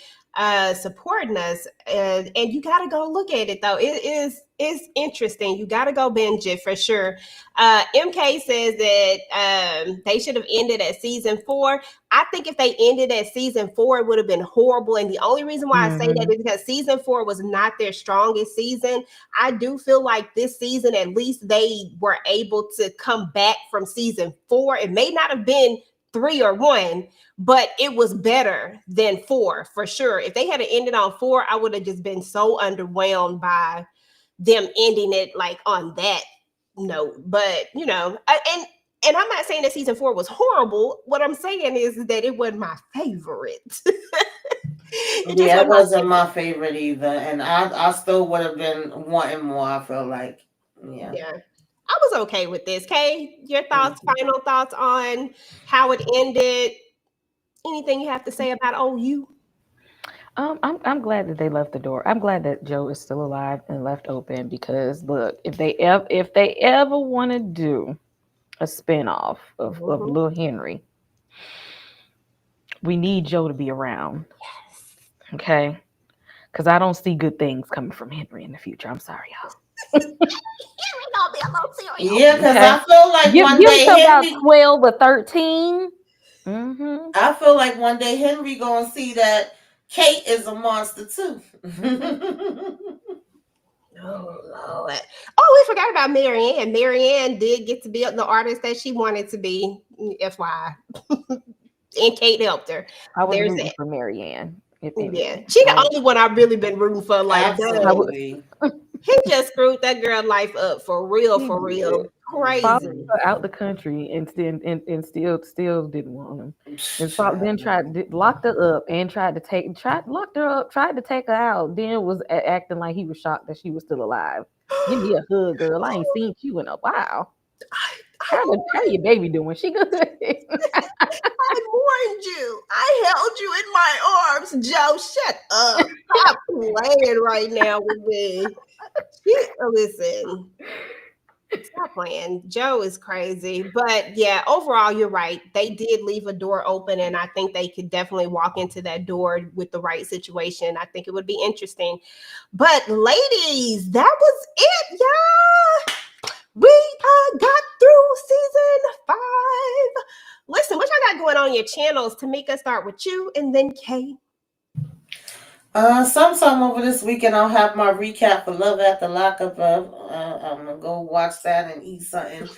supporting us. And you gotta go look at it though. It's interesting. You gotta go binge it for sure. MK says that they should have ended at season 4. I think if they ended at season 4, it would have been horrible. And the only reason why I say that Mm-hmm. is because season 4 was not their strongest season. I do feel like this season, at least they were able to come back from season 4. It may not have been 3 or 1, but it was better than 4 for sure. If they had ended on 4, I would have just been so underwhelmed by them ending it like on that note. But and I'm not saying that season 4 was horrible. What I'm saying is that it wasn't my favorite. It just Yeah, it wasn't my wasn't favorite. my favorite either. And I still would have been wanting more, I feel like. Yeah. Yeah. I was okay with this. Kay, your thoughts, final thoughts on how it ended? Anything you have to say about OU? I'm glad that they left the door. I'm glad that Joe is still alive and left open because look, if they ever want to do a spinoff of Mhm. Little Henry, we need Joe to be around. Yes. Okay, because I don't see good things coming from Henry in the future. I'm sorry, y'all. Here we go, be a little cereal. Yeah, because Okay, I feel like one give me day till about Henry 12 or 13. Mm-hmm. I feel like one day Henry gonna see that Kate is a monster too. Oh Lord. Oh, we forgot about Marianne. Marianne did get to be the artist that she wanted to be. FYI. And Kate helped her. I was There's rooting that. for Marianne, if Yeah. anything. She the only one I've really been rooting for. Like, I dang. would. Absolutely. He just screwed that girl life up for real, He for did. real. Followed Crazy. her out the country and still didn't want him. And then Child. locked her up and locked her up, tried to take her out. Then was acting like he was shocked that she was still alive. Give me a hug, girl. I ain't seen you in a while. I How your baby doing? She good? warned you. I held you in my arms. Joe, shut up. Stop playing right now with me. Listen, stop playing. Joe is crazy. But yeah, overall, you're right. They did leave a door open, and I think they could definitely walk into that door with the right situation. I think it would be interesting. But ladies, that was it, y'all. We got through season 5. Listen, what y'all got going on your channels? Tamika, start with you, and then Kay. Sometime over this weekend, I'll have my recap for Love at the Lockup. I'm gonna go watch that and eat something,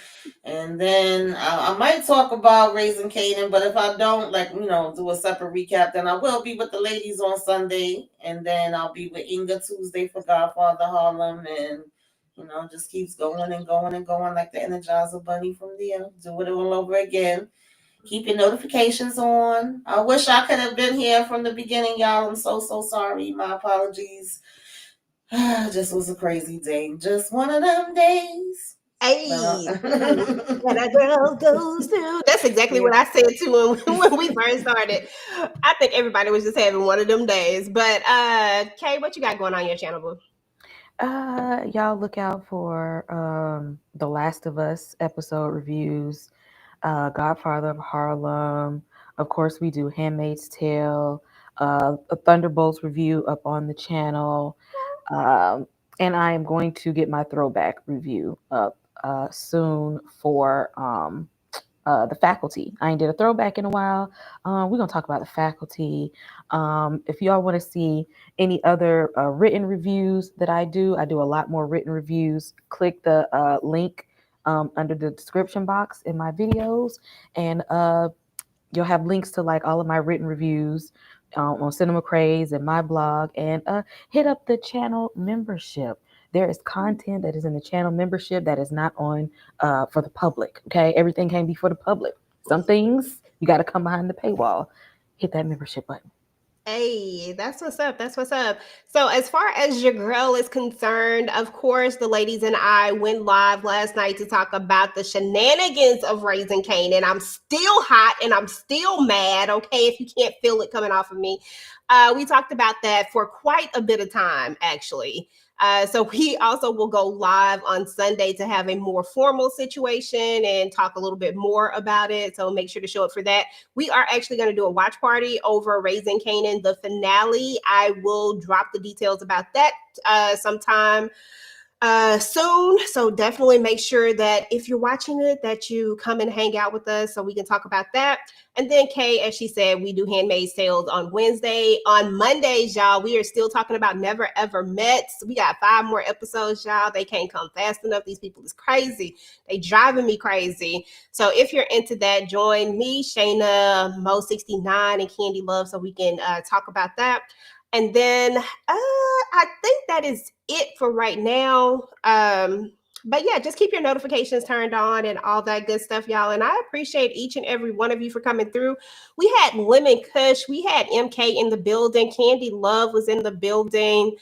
and then I might talk about Raising Caden. But if I don't, like do a separate recap, then I will be with the ladies on Sunday, and then I'll be with Inga Tuesday for Godfather Harlem, and just keeps going and going and going like the Energizer Bunny from there. Do it all over again. Keep your notifications on. I wish I could have been here from the beginning, y'all. I'm so sorry. My apologies. Just was a crazy day. Just one of them days. Hey, what a girl goes through. That's exactly Yeah. what I said to him when we first started. I think everybody was just having one of them days. But Kay, what you got going on your channel, boo? Y'all look out for The Last of Us episode reviews, Godfather of Harlem. Of course, we do Handmaid's Tale. a Thunderbolts review up on the channel. And I am going to get my throwback review up soon for the faculty. I ain't did a throwback in a while. We're going to talk about the faculty. If y'all want to see any other written reviews that I do a lot more written reviews. Click the link under the description box in my videos, and you'll have links to like all of my written reviews on Cinema Craze and my blog, and hit up the channel membership. There is content that is in the channel membership that is not on for the public. Okay, everything can't be for the public. Some things you got to come behind the paywall. Hit that membership button. Hey, that's what's up. That's what's up. So, as far as your girl is concerned, of course, the ladies and I went live last night to talk about the shenanigans of Raising Canaan. I'm still hot and I'm still mad. Okay, if you can't feel it coming off of me, we talked about that for quite a bit of time, actually. So we also will go live on Sunday to have a more formal situation and talk a little bit more about it. So make sure to show up for that. We are actually going to do a watch party over Raising Canaan, the finale. I will drop the details about that sometime soon. So definitely make sure that if you're watching it, that you come and hang out with us so we can talk about that. And then Kay, as she said, we do Handmaid's Tales on Wednesday. On Mondays, y'all, we are still talking about Never Ever Met. So we got 5 more episodes, y'all. They can't come fast enough. These people is crazy. They driving me crazy. So if you're into that, join me, Shayna, Mo69, and Candy Love so we can talk about that. And then I think that is it for right now. But yeah, just keep your notifications turned on and all that good stuff, y'all. And I appreciate each and every one of you for coming through. We had Lemon Kush. We had MK in the building. Candy Love was in the building.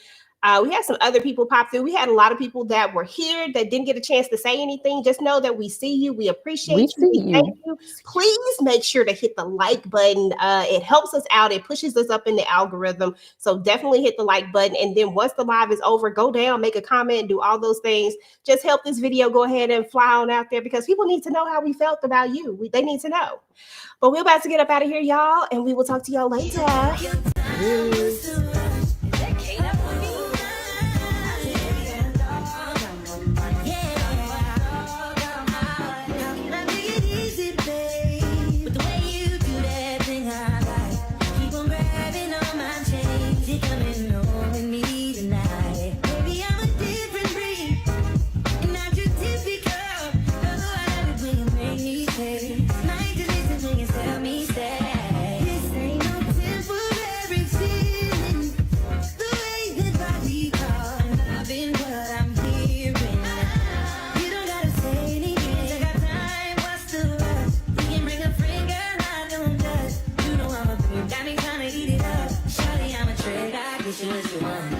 We had some other people pop through. We had a lot of people that were here that didn't get a chance to say anything. Just know that we see you. We appreciate you. We thank you. Please make sure to hit the like button. It helps us out. It pushes us up in the algorithm. So definitely hit the like button. And then once the live is over, go down, make a comment, do all those things. Just help this video go ahead and fly on out there because people need to know how we felt about you. They need to know. But we're about to get up out of here, y'all. And we will talk to y'all later. Got me trying to eat it up. Shawty, I'm a trick. I guess you what you want.